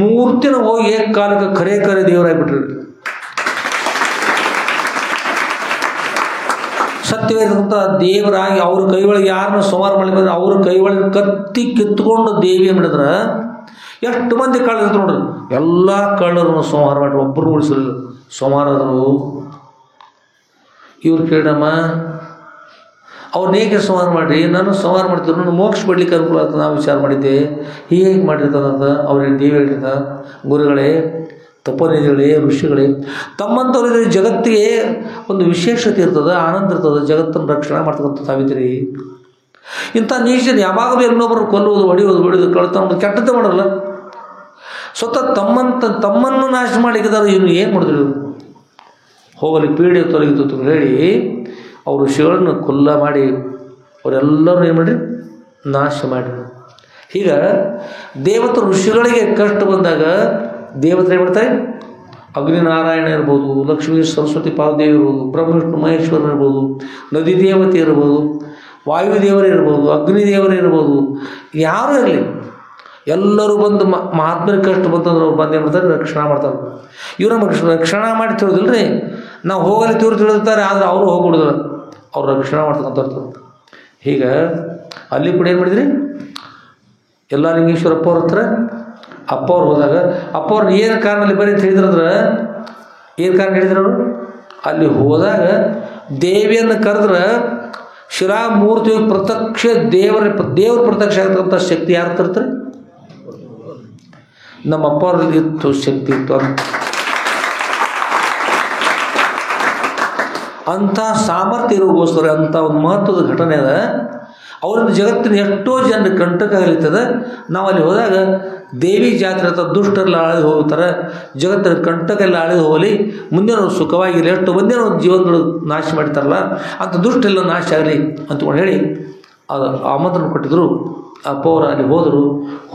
ಮೂರ್ತಿನ ಹೋಗಿ ಏಕಕಾಲಕ್ಕೆ ಕರೆ ದೇವರಾಗ್ಬಿಟ್ರಿ. ಸತ್ಯವಾಗಿರ್ತಕ್ಕಂಥ ದೇವರಾಗಿ ಅವ್ರ ಕೈ ಒಳಗೆ ಯಾರನ್ನ ಸಂಹಾರ ಮಾಡಲಿ ಬಂದ್ರೆ ಅವ್ರ ಕೈ ಒಳಗೆ ಕತ್ತಿ ಕಿತ್ಕೊಂಡು ದೇವಿ ಮಾಡಿದ್ರೆ ಎಷ್ಟು ಮಂದಿ ಕಳ್ಳರು ನೋಡ್ರಿ, ಎಲ್ಲ ಕಳ್ಳರನ್ನು ಸಂಹಾರ ಮಾಡಿ ಒಬ್ಬರು ಉಳಿಸಲಿಲ್ಲ, ಸಂಹಾರದರು. ಇವ್ರು ಕೇಳಮ್ಮ ಅವ್ರನ್ನ ಹೇಗೆ ಸಂಹಾರ ಮಾಡಿರಿ, ನಾನು ಸಂಹಾರ ಮಾಡ್ತಿದ್ರು, ನಾನು ಮೋಕ್ಷ ಪಡ್ಲಿಕ್ಕೆ ಅನುಕೂಲ ಆಗ್ತದೆ ನಾವು ವಿಚಾರ ಮಾಡಿದ್ದೆ. ಹೀಗೆ ಮಾಡಿರ್ತದಂತ ಅವ್ರಿಗೆ ದೇವಿ ಹೇಳಿದ, ಗುರುಗಳೇ ತಪೋನಿಧಿಗಳೇ ಋಷಿಗಳೇ ತಮ್ಮಂಥವ್ರಿಗೆ ಜಗತ್ತಿಗೆ ಒಂದು ವಿಶೇಷತೆ ಇರ್ತದೆ, ಆನಂದ ಇರ್ತದೆ, ಜಗತ್ತನ್ನು ರಕ್ಷಣೆ ಮಾಡ್ತಕ್ಕಂಥ ತಾವಿದ್ರಿ. ಇಂಥ ನೀಚರು ಯಾವಾಗಲೂ ಇನ್ನೊಬ್ಬರು ಕೊಲ್ಲುವುದು ಹೊಡೆಯೋದು ಕಳ್ತನ ಕೆಟ್ಟದ್ದೇ ಮಾಡೋಲ್ಲ. ಸ್ವತಃ ತಮ್ಮನ್ನು ನಾಶ ಮಾಡಿದ್ದಾರೆ. ಇನ್ನು ಏನು ಮಾಡಿದ್ರು, ಹೋಗಲಿ ಪೀಡೆ ತೊಲಗಿತು ಅಂತ ಹೇಳಿ ಅವರು ಋಷಿಗಳನ್ನು ಕೊಲ್ಲ ಮಾಡಿ ಅವರೆಲ್ಲರೂ ಏನು ಮಾಡಿ ನಾಶ ಮಾಡಿ. ಈಗ ದೇವತ ಋಷಿಗಳಿಗೆ ಕಷ್ಟ ಬಂದಾಗ ದೇವತೆ ಏನು ಮಾಡ್ತಾರೆ, ಅಗ್ನಿನಾರಾಯಣ ಇರ್ಬೋದು, ಲಕ್ಷ್ಮೀ ಸರಸ್ವತಿ ಪಾದದೇವಿ ಇರ್ಬೋದು, ಬ್ರಹ್ಮ ವಿಷ್ಣು ಮಹೇಶ್ವರ ಇರ್ಬೋದು, ನದಿ ದೇವತೆ ಇರ್ಬೋದು, ವಾಯುದೇವರು ಇರ್ಬೋದು, ಅಗ್ನಿದೇವರು ಇರ್ಬೋದು, ಯಾರೂ ಇರಲಿ ಎಲ್ಲರೂ ಬಂದು ಮಹಾತ್ಮರಿಗೆ ಕಷ್ಟ ಬಂತಂದ್ರೆ ಅವ್ರು ಬಂದು ಏನು ಮಾಡ್ತಾರೆ, ರಕ್ಷಣೆ ಮಾಡ್ತಾರೆ. ಇವ್ರು ನಮಗೆ ರಕ್ಷಣೆ ಮಾಡಿ ತಿಳಿದಿಲ್ಲ ರೀ, ನಾವು ಹೋಗಲಿ ತೀವ್ರ ತಿಳಿದಿರ್ತಾರೆ, ಆದರೆ ಅವರು ಹೋಗ್ಬಿಡಿದ್ರು, ಅವ್ರು ರಕ್ಷಣೆ ಮಾಡ್ತಕ್ಕಂಥವ್ರು. ಈಗ ಅಲ್ಲಿ ಕೂಡ ಏನು ಮಾಡಿದ್ರಿ, ಎಲ್ಲ ಲಿಂಗೇಶ್ವರಪ್ಪ ಅವ್ರ ಹತ್ರ ಅಪ್ಪ ಅವ್ರು ಹೋದಾಗ ಅಪ್ಪ ಅವ್ರನ್ನ ಏನು ಕಾರಣದಲ್ಲಿ ಬರೀ ತಿಳಿದ್ರಂದ್ರೆ ಏನು ಕಾರಣ ಹೇಳಿದ್ರು ಅವರು, ಅಲ್ಲಿ ಹೋದಾಗ ದೇವಿಯನ್ನು ಕರೆದ್ರೆ ಶಿಲಾಮೂರ್ತಿ ಪ್ರತ್ಯಕ್ಷ ದೇವರ ಪ್ರತ್ಯಕ್ಷ ಆಗ್ತಕ್ಕಂಥ ಶಕ್ತಿ ಯಾರು ತರ್ತಾರೆ? ನಮ್ಮ ಅಪ್ಪವ್ರಿಗೆ ಇತ್ತು, ಶಕ್ತಿ ಇತ್ತು. ಅಂಥ ಸಾಮರ್ಥ್ಯ ಇರೋಗೋಸ್ಕರ ಅಂಥ ಒಂದು ಮಹತ್ವದ ಘಟನೆ ಅದ. ಅವರಿಂದ ಜಗತ್ತಿನ ಎಷ್ಟೋ ಜನರಿಗೆ ಕಂಟಕ ಆಗಲಿರ್ತದೆ. ನಾವು ಅಲ್ಲಿ ಹೋದಾಗ ದೇವಿ ಜಾತ್ರೆ ಅಂತ ದುಷ್ಟರೆಲ್ಲ ಆಳಿ ಹೋಗ್ತಾರೆ. ಜಗತ್ತಿನ ಕಂಟಕೆಲ್ಲ ಆಳಿ ಹೋಗಲಿ, ಮುಂದಿನವ್ರು ಸುಖವಾಗಿಲ್ಲ. ಎಷ್ಟು ಮುಂದಿನವ್ರ ಜೀವನಗಳು ನಾಶ ಮಾಡ್ತಾರಲ್ಲ, ಅಂಥ ದುಷ್ಟೆಲ್ಲ ನಾಶ ಆಗಲಿ ಅಂತಕೊಂಡು ಹೇಳಿ ಅದು ಆಮಂತ್ರಣ ಕೊಟ್ಟಿದ್ರು. ಅಪ್ಪವ್ರು ಅಲ್ಲಿ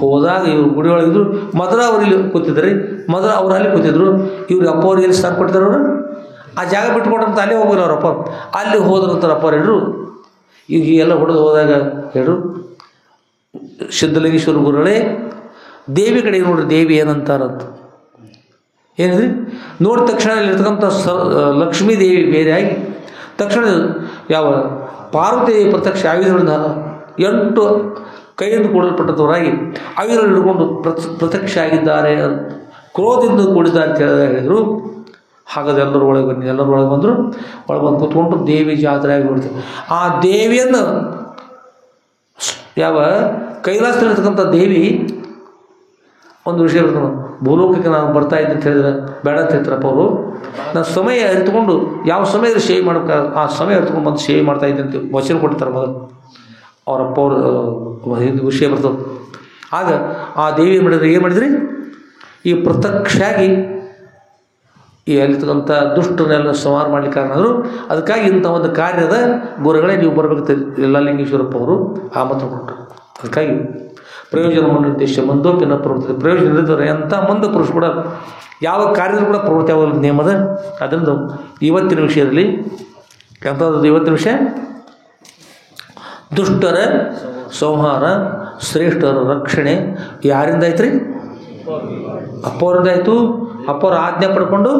ಹೋದಾಗ ಇವರು ಗುಡಿ ಒಳಗಿದ್ರು. ಮೊದಲ ಅವ್ರು ಇಲ್ಲಿ ಕೂತಿದ್ರಿ, ಮೊದಲು ಅವ್ರು ಅಲ್ಲಿ ಕೂತಿದ್ರು. ಇವ್ರು ಅಪ್ಪವ್ರು ಎಲ್ಲಿ ಸ್ಥಾನ ಕೊಟ್ಟಿದ್ರು? ಅವರು ಆ ಜಾಗ ಬಿಟ್ಕೊಟ್ಟಂತ ಅಲ್ಲೇ ಹೋಗಿಲ್ಲ ಅವ್ರ ಅಪ್ಪ. ಅಲ್ಲಿ ಹೋದ್ರಂತಾರೆ ಅಪ್ಪವ್ರು ಹೇಳ್ರು. ಈಗ ಎಲ್ಲ ಹೊಡೆದು ಹೋದಾಗ ಹೇಳ್ರು, ಸಿದ್ಧಲಿಂಗೇಶ್ವರ ಗುರುಗಳೇ ದೇವಿ ಕಡೆ ನೋಡ್ರಿ, ದೇವಿ ಏನಂತಾರಂತ. ಏನಿದ್ರಿ ನೋಡಿದ ತಕ್ಷಣ ಇಲ್ಲಿರ್ತಕ್ಕಂಥ ಲಕ್ಷ್ಮೀ ದೇವಿ ಬೇರೆಯಾಗಿ ತಕ್ಷಣ ಯಾವ ಪಾರ್ವತಿ ದೇವಿ ಪ್ರತ್ಯಕ್ಷ ಆಯುಧಗಳಿಂದ 8 ಕೈಯಿಂದ ಕೂಡಲ್ಪಟ್ಟವರಾಗಿ ಆಯುಧಗಳು ಹಿಡ್ಕೊಂಡು ಪ್ರತ್ಯಕ್ಷ ಆಗಿದ್ದಾರೆ, ಕ್ರೋಧದಿಂದ ಕೂಡಿದ್ದಾರೆ ಅಂತ ಹೇಳಿದರು. ಹಾಗಾದ್ರೆ ಎಲ್ಲರೂ ಒಳಗೆ ಬನ್ನಿ. ಎಲ್ಲರೂ ಒಳಗೆ ಬಂದರು. ಒಳಗೆ ಬಂದು ಕೂತ್ಕೊಂಡು ದೇವಿ ಜಾತ್ರೆ ಆಗಿಬಿಡ್ತಾರೆ. ಆ ದೇವಿಯನ್ನು ಯಾವ ಕೈಲಾಸದಲ್ಲಿರ್ತಕ್ಕಂಥ ದೇವಿ ಒಂದು ವಿಷಯ ಇರ್ತದೆ, ಭೂಲೋಕಕ್ಕೆ ನಾನು ಬರ್ತಾ ಇದ್ದೆ ಅಂತ ಹೇಳಿದ್ರೆ ಬೇಡ ಅಂತ ಹೇಳ್ತಾರಪ್ಪ ಅವರು. ನಾನು ಸಮಯ ಅರಿತುಕೊಂಡು ಯಾವ ಸಮಯದಲ್ಲಿ ಸೇವೆ ಮಾಡ್ಬೇಕು ಆ ಸಮಯ ಅರಿತುಕೊಂಡು ಬಂದು ಸೇವೆ ಮಾಡ್ತಾ ಇದ್ದೆ ಅಂತ ವಚನ ಕೊಡ್ತಾರೆ ಮೊದಲು ಅವರಪ್ಪ ಅವರು. ಹಿಂದೆ ವಿಷಯ ಬರ್ತದೆ. ಆಗ ಆ ದೇವಿ ಏನು ಮಾಡಿದ್ರಿ, ಈ ಪ್ರತ್ಯಕ್ಷಾಗಿ ಈ ಅಲ್ಲಿರ್ತಕ್ಕಂಥ ದುಷ್ಟನೆಲ್ಲ ಸಂಹಾರ ಮಾಡ್ಲಿಕ್ಕೆ ಕಾರಣ ಆದರು. ಅದಕ್ಕಾಗಿ ಇಂಥ ಒಂದು ಕಾರ್ಯದ ಗುರುಗಳೇ ನೀವು ಬರಬೇಕು ಎಲ್ಲ ಲಿಂಗೇಶ್ವರಪ್ಪ ಅವರು ಆಮಂತ್ರಣ ಕೊಟ್ಟರು. ಅದಕ್ಕಾಗಿ ಪ್ರಯೋಜನ ನಿರ್ದೇಶ ಮಂದೋಪಿನ ಪ್ರವೃತ್ತಿ, ಪ್ರಯೋಜನ ಇರಿದರೆ ಅಂಥ ಮಂದ ಪುರುಷ ಕೂಡ ಯಾವ ಕಾರ್ಯದಲ್ಲೂ ಕೂಡ ಪ್ರವೃತ್ತಿ ಆಗೋದು ನಿಯಮದ. ಅದರಿಂದ ಇವತ್ತಿನ ವಿಷಯದಲ್ಲಿ ಎಂಥದ್ದು ಇವತ್ತಿನ ವಿಷಯ, ದುಷ್ಟರ ಸಂಹಾರ, ಶ್ರೇಷ್ಠರ ರಕ್ಷಣೆ ಯಾರಿಂದ ಆಯ್ತು ರೀ? ಅಪ್ಪವರಿಂದ ಆಯಿತು. ಅಪ್ಪವ್ರ ಆಜ್ಞೆ ಪಡ್ಕೊಂಡು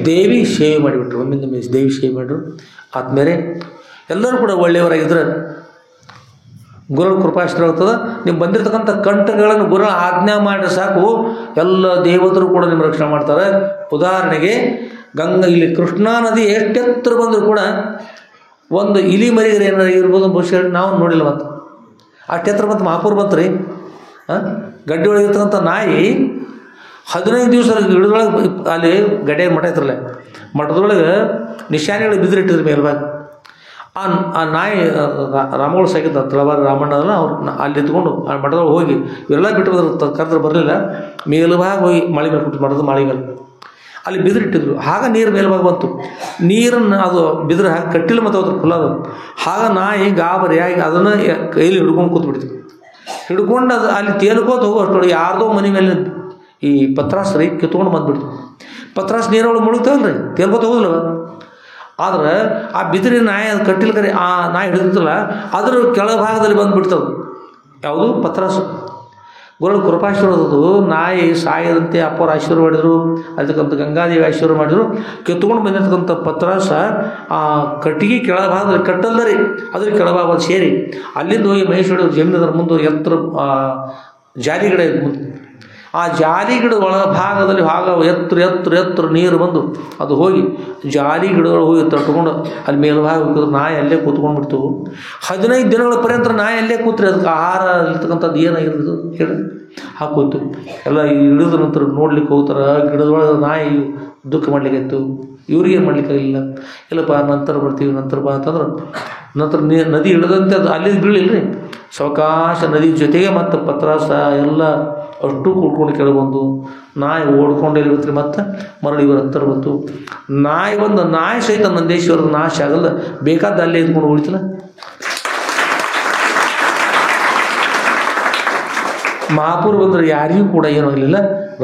ದೇವಿ ಸೇವೆ ಮಾಡಿಬಿಟ್ರು. ಒಮ್ಮಿಂದ ದೇವಿ ಸೇವೆ ಮಾಡಿದ್ರು. ಆದ್ಮೇಲೆ ಎಲ್ಲರೂ ಕೂಡ ಒಳ್ಳೆಯವರಾಗಿದ್ರೆ ಗುರುಗಳ ಕೃಪಾಶ್ರಯ ಆಗ್ತದೆ. ನೀವು ಬಂದಿರತಕ್ಕಂಥ ಕಂಟಕಗಳನ್ನು ಗುರುಗಳ ಆಜ್ಞೆ ಮಾಡಿದ್ರೆ ಸಾಕು, ಎಲ್ಲ ದೇವತರು ಕೂಡ ನಿಮ್ಮ ರಕ್ಷಣೆ ಮಾಡ್ತಾರೆ. ಉದಾಹರಣೆಗೆ ಇಲ್ಲಿ ಕೃಷ್ಣಾ ನದಿ ಎಷ್ಟೆತ್ತರ ಬಂದರೂ ಕೂಡ ಒಂದು ಇಲಿ ಮರಿಗರೆ ಏನಾರ ಇರ್ಬೋದು ಬಹುಶಃ ನಾವು ನೋಡಿಲ್ಲ. ಮತ್ತು ಅಷ್ಟೆತ್ತರ ಬಂತು ಮಹಾಪುರ ಬಂತು ರೀ. ಗಡ್ಡೆ ಒಳಗೆ ಇರ್ತಕ್ಕಂಥ ನಾಯಿ 15 ದಿವಸ ಗಿಡದೊಳಗೆ ಅಲ್ಲಿ ಗಡ್ಡೆ ಮಠ ಇತ್ರಲ್ಲ, ಮಠದೊಳಗೆ ನಿಶಾನೆಗಳು ಬಿದ್ದಿಟ್ಟಿದ್ರು ಮೇಲ್ಭಾಗ. ಆ ನಾಯಿ ರಾಮಗಳು ಸಾಕಿದ್ದ ತಳವಾರ ರಾಮಣ್ಣ ಅದಲ್ಲ, ಅವ್ರು ಅಲ್ಲಿ ಎತ್ಕೊಂಡು ಆ ಮಠದೊಳಗೆ ಹೋಗಿ ಇವೆಲ್ಲ ಬಿಟ್ಟು ಬಂದ್ರೆ ಕರೆದ್ರೆ ಬರಲಿಲ್ಲ. ಮೇಲ್ಭಾಗ ಹೋಗಿ ಮಳೆ ಮೇಲೆ ಕೊಟ್ಟು ಮಠದ ಮಳೆ ಮೇಲೆ ಅಲ್ಲಿ ಬಿದಿರಿಟ್ಟಿದ್ರು. ಆಗ ನೀರು ಮೇಲ್ಭಾಗ ಬಂತು. ನೀರನ್ನು ಅದು ಬಿದಿರು ಹಾಕಿ ಕಟ್ಟಿಲ್ಲ ಮತ್ತು ಅದ್ರ ಫುಲ್ ಅದು. ಆಗ ನಾಯಿ ಗಾಬರಿಯಾಗಿ ಅದನ್ನು ಕೈಲಿ ಹಿಡ್ಕೊಂಡು ಕೂತ್ಬಿಡ್ತು. ಹಿಡ್ಕೊಂಡು ಅದು ಅಲ್ಲಿ ತೇಲ್ಕೋತ ಹೋಗೋ ಅಷ್ಟೊಳಗೆ ಯಾರ್ದೋ ಮನೆ ಮೇಲೆ ಈ ಪತ್ರಾಸ್ ರೀ ಕಿತ್ಕೊಂಡು ಬಂದುಬಿಡ್ತು. ಪತ್ರಾಸ್ ನೀರೊಳಗೆ ಮುಳುಗ್ತಾವಲ್ಲ ರೀ, ತೇಲ್ಕೋತ ಹೋಗಲ್ವ. ಆದ್ರೆ ಆ ಬಿದಿರಿನ ನಾಯಿ ಅದು ಕಟ್ಟಿಲ್ಲ ಕರೆ ಆ ನಾಯಿ ಹಿಡಿದಿತ್ತಲ್ಲ ಅದ್ರ ಕೆಳಭಾಗದಲ್ಲಿ ಬಂದುಬಿಡ್ತವೆ. ಯಾವುದು ಪತ್ರಾಸು. ಗುರುಗಳು ಕೃಪಾಶೀರ್ವಾದದ್ದು ನಾಯಿ ಸಾಯದಂತೆ ಅಪ್ಪವ್ರ ಆಶೀರ್ವಾದ ಮಾಡಿದ್ರು. ಅದಕ್ಕಂಥ ಗಂಗಾದೇವಿ ಆಶೀರ್ವಾದ ಮಾಡಿದ್ರು. ಕಿತ್ಕೊಂಡು ಬಂದಿರ್ತಕ್ಕಂಥ ಪತ್ರಾಸ ಆ ಕಟ್ಟಿಗೆ ಕೆಳಭಾಗದಲ್ಲಿ ಕಟ್ಟಲ್ಲ ರೀ, ಅದ್ರ ಕೆಳಭಾಗದಲ್ಲಿ ಸೇರಿ ಅಲ್ಲಿಂದ ಹೋಗಿ ಮಹೇಶ್ವರ ಜಮೀನದ್ರ ಮುಂದೆ ಎತ್ತರ ಜಾಲಿಗಡೆ ಮುಂದೆ ಆ ಜಾಲಿಗಿಡ ಒಳಭಾಗದಲ್ಲಿ ಎತ್ತರ ನೀರು ಬಂದು ಅದು ಹೋಗಿ ಜಾಲಿಗಿಡಗಳು ಹೋಗಿ ತಟ್ಕೊಂಡು ಅಲ್ಲಿ ಮೇಲ್ಭಾಗ ಹೋಗಿದ್ರು. ನಾಯಿ ಅಲ್ಲೇ ಕೂತ್ಕೊಂಡ್ಬಿಡ್ತು. 15 ದಿನಗಳ ಪರ್ಯಂತ ನಾಯಿ ಅಲ್ಲೇ ಕೂತ್ರಿ. ಅದಕ್ಕೆ ಆಹಾರ ಇರ್ತಕ್ಕಂಥದ್ದು ಏನಾಗಿರೋದು ಹೇಳಿ ಹಾಕೋತು. ಎಲ್ಲ ಹಿಡಿದ ನಂತರ ನೋಡ್ಲಿಕ್ಕೆ ಹೋಗ್ತಾರೆ. ಗಿಡದೊಳಗೆ ನಾಯಿ ದುಃಖ ಮಾಡ್ಲಿಕ್ಕಾಯ್ತು. ಇವ್ರಿಗೆ ಏನು ಮಾಡ್ಲಿಕ್ಕಾಗಿಲ್ಲ. ಇಲ್ಲಪ್ಪ ನಂತರ ಬರ್ತೀವಿ ನಂತರ ಬಾ ಅಂತಂದ್ರೆ ನಂತರ ನದಿ ಹಿಡಿದಂತೆ ಅದು ಅಲ್ಲಿ ಬೀಳಿಲ್ಲ ರೀ. ಸಾವಕಾಶ ನದಿ ಜೊತೆಗೆ ಮತ್ತು ಪತ್ರಾಸ ಎಲ್ಲ ಅಷ್ಟು ಕೂಡ್ಕೊಂಡು ಕೆಳಗೆ ಬಂದು ನಾಯಿ ಓಡ್ಕೊಂಡು ಎಲ್ಲಿರ್ತೀರಿ. ಮತ್ತು ಮರಳಿ ಇವರ ಹತ್ತಿರ ಬಂತು. ನಾಯಿ ಸಹಿತ ನಂದೇಶ್ವರದ ನಾಶ ಆಗಲ್ಲ, ಬೇಕಾದ ಅಲ್ಲೇ ಇದ್ಕೊಂಡು ಉಳಿತಲ್ಲ. ಮಹಾಪುರ ಬಂದರೆ ಯಾರಿಗೂ ಕೂಡ ಏನೂ ಆಗಲಿಲ್ಲ,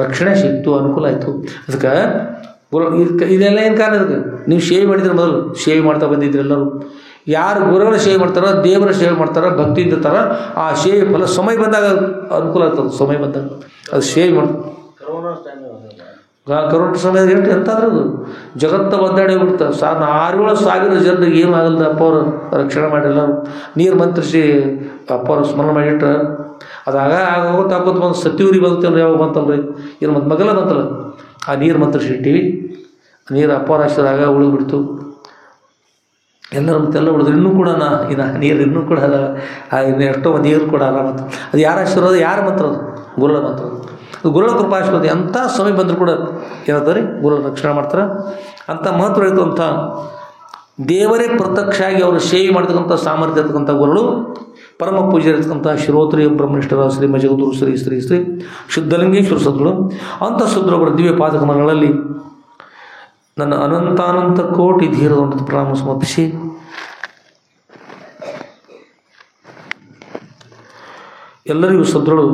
ರಕ್ಷಣೆ ಸಿಕ್ತು, ಅನುಕೂಲ ಆಯಿತು. ಅದಕ್ಕೆ ಇದೆಲ್ಲ ಏನು ಕಾರಣ? ಅದಕ್ಕೆ ನೀವು ಸೇವೆ ಮಾಡಿದ್ರೆ ಮೊದಲು ಸೇವೆ ಮಾಡ್ತಾ ಬಂದಿದ್ರಿ ಎಲ್ಲರೂ. ಯಾರು ಗುರುಗಳ ಸೇವೆ ಮಾಡ್ತಾರೋ, ದೇವರ ಸೇವೆ ಮಾಡ್ತಾರೋ, ಭಕ್ತಿಯಿಂದ ಇರ್ತಾರೋ ಆ ಸೇವೆ ಫಲ ಸಮಯ ಬಂದಾಗ ಅನುಕೂಲ ಆಗ್ತದೆ. ಸಮಯ ಬಂದಾಗ ಅದು ಸೇವೆ ಮಾಡ್ತಾರೆ. ಕರೋನಾ ಸಮಯದಾಗ ಎಷ್ಟು ಎಂತಾದ್ರೂ ಅದು ಜಗತ್ತ ಒದ್ದಾಡಿ ಹೋಗ್ಬಿಡ್ತಾರೆ. 6-7 ಜನರಿಗೆ ಏನು ಆಗಲ್ದ ಅಪ್ಪವ್ರು ರಕ್ಷಣೆ ಮಾಡಿಲ್ಲ. ನೀರು ಮಂತ್ರಿಸಿ ಅಪ್ಪವ್ರು ಸ್ಮರಣೆ ಮಾಡಿಟ್ರೆ ಅದಾಗ ಆಗೋತ ಬಂದು ಸತ್ಯೂರಿ ಬಂತಲ್ಲ, ಯಾವಾಗ ಬಂತಲ್ರಿ ಏನು ಮತ್ತು ಮಗಲ ಬಂತಲ್ಲ, ಆ ನೀರು ಮಂತ್ರಿಸಿ ಇಟ್ಟಿವಿ. ನೀರು ಅಪ್ಪವ್ರ ಆಶೀರ್ವಾದ ಉಳಿದ್ಬಿಡ್ತು. ಎಲ್ಲರ ಮತ್ತೆಲ್ಲ ಉಳಿದ್ರು ಇನ್ನೂ ಕೂಡ ನೀರು ಇನ್ನೂ ಕೂಡ ಇನ್ನು ಎಷ್ಟೋ ನೀರು ಕೂಡ ಆರಾಮತ್ತು. ಅದು ಯಾರ ಆಶೀರ್ವಾದ, ಯಾರ ಮಂತ್ರ ಅದು? ಗುರುಗಳ ಮಂತ್ರ. ಅದು ಗುರುಗಳ ಕೃಪಾಶೀರ್ವಾದ. ಎಂಥ ಸಮಯ ಬಂದರೂ ಕೂಡ ಏನಾದ್ರೆ ಗುರುಗಳ ರಕ್ಷಣೆ ಮಾಡ್ತಾರೆ. ಅಂಥ ಮಹತ್ವ ಇರ್ತಕ್ಕಂಥ ದೇವರೇ ಪ್ರತ್ಯಕ್ಷ ಆಗಿ ಅವರು ಸೇವೆ ಮಾಡ್ತಕ್ಕಂಥ ಸಾಮರ್ಥ್ಯ ಇರ್ತಕ್ಕಂಥ ಗುರುಗಳು ಪರಮ ಪೂಜೆ ಇರ್ತಕ್ಕಂಥ ಶ್ರೋತ್ರಿಯ ಬ್ರಹ್ಮನಿಷ್ಠರ ಶ್ರೀ ಮಜಗದೂರು ಶ್ರೀ ಶ್ರೀ ಶ್ರೀ ಶುದ್ಧಲಿಂಗೇಶ್ವರ ಸದ್ಗುರು. ಅಂಥ ಸದ್ಗುರುಗಳ ದಿವ್ಯ ಪಾದಕಮಲಗಳಲ್ಲಿ ನನ್ನ ಅನಂತಾನಂತ ಕೋಟಿ ಧೀರದೊಂದು ಪ್ರಣಾಮ ಸಮರ್ಪಿಸಿ ಎಲ್ಲರಿಗೂ ಸದ್ಗುರು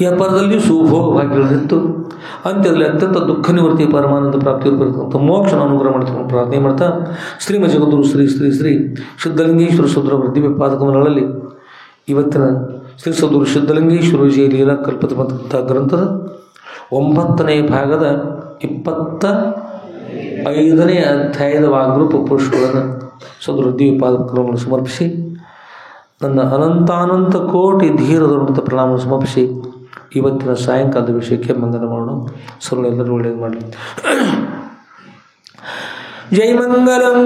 ಈ ಅಪಾರದಲ್ಲಿಯೂ ಸುಭೋಗವಾಗಿರಲಿತ್ತು. ಅಂತ್ಯದಲ್ಲಿ ಅತ್ಯಂತ ದುಃಖ ನಿವೃತ್ತಿ ಪರಮಾನಂದ ಪ್ರಾಪ್ತಿ ಬರತಕ್ಕಂಥ ಮೋಕ್ಷನ ಅನುಗ್ರಹ ಮಾಡ್ತಕ್ಕಂಥ ಪ್ರಾರ್ಥನೆ ಮಾಡ್ತಾ ಶ್ರೀ ಮಜಗದೂರು ಶ್ರೀ ಶ್ರೀ ಶ್ರೀ ಶುದ್ಧಲಿಂಗೇಶ್ವರ ಸದ್ಗುರುಗಳ ದಿವ್ಯ ಪಾದಕಮಲಗಳಲ್ಲಿ ಇವತ್ತಿನ ಶ್ರೀ ಸದ್ಗುರು ಶುದ್ಧಲಿಂಗೇಶ್ವರ ವಿಜಯ ಲೀಲಾ ಕಲ್ಪತೆ ಬಂದಂಥ ಗ್ರಂಥದ 9ನೇ ಭಾಗದ 25ನೇ ಅಧ್ಯಾಯದ ವಾಗ್ರೂಪ ಪುರುಷಗಳನ್ನು ಸದ್ಗುರು ದಿವ್ಯ ಪಾದಕಮಲಗಳನ್ನು ಸಮರ್ಪಿಸಿ ನನ್ನ ಅನಂತಾನಂತ ಕೋಟಿ ಧೀರದೊಂದು ಪ್ರಣಾಮ ಸಮರ್ಪಿಸಿ ಇವತ್ತಿನ ಸಾಯಂಕಾಲದ ವಿಷಯಕ್ಕೆ ಮಂಗನ ಮಾಡೋಣ. ಸರ್ವ ಎಲ್ಲರೂ ಒಳ್ಳೆಯದು ಮಾಡಲಿ. ಜೈ ಮಂಗಲಂ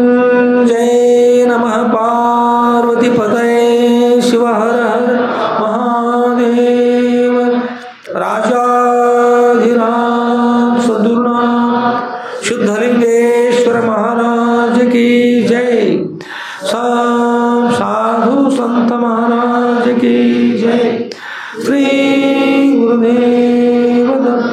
ಜೈ ನಮಃ ಪಾರ್ವತಿ ಪತಯೇ ಶಿವ ಹರ ಹರ ಮಹಾದೇವ ರಾಜಾಧಿರಾಮ ಸದ್ಗುರುನಾಥ ಶುದ್ಧಲಿಂಗೇಶ್ವರ ಮಹಾರಾಜ ಕಿ ಜೈ. साधु संत महाराज की जय. श्री गुरुदेव दत्त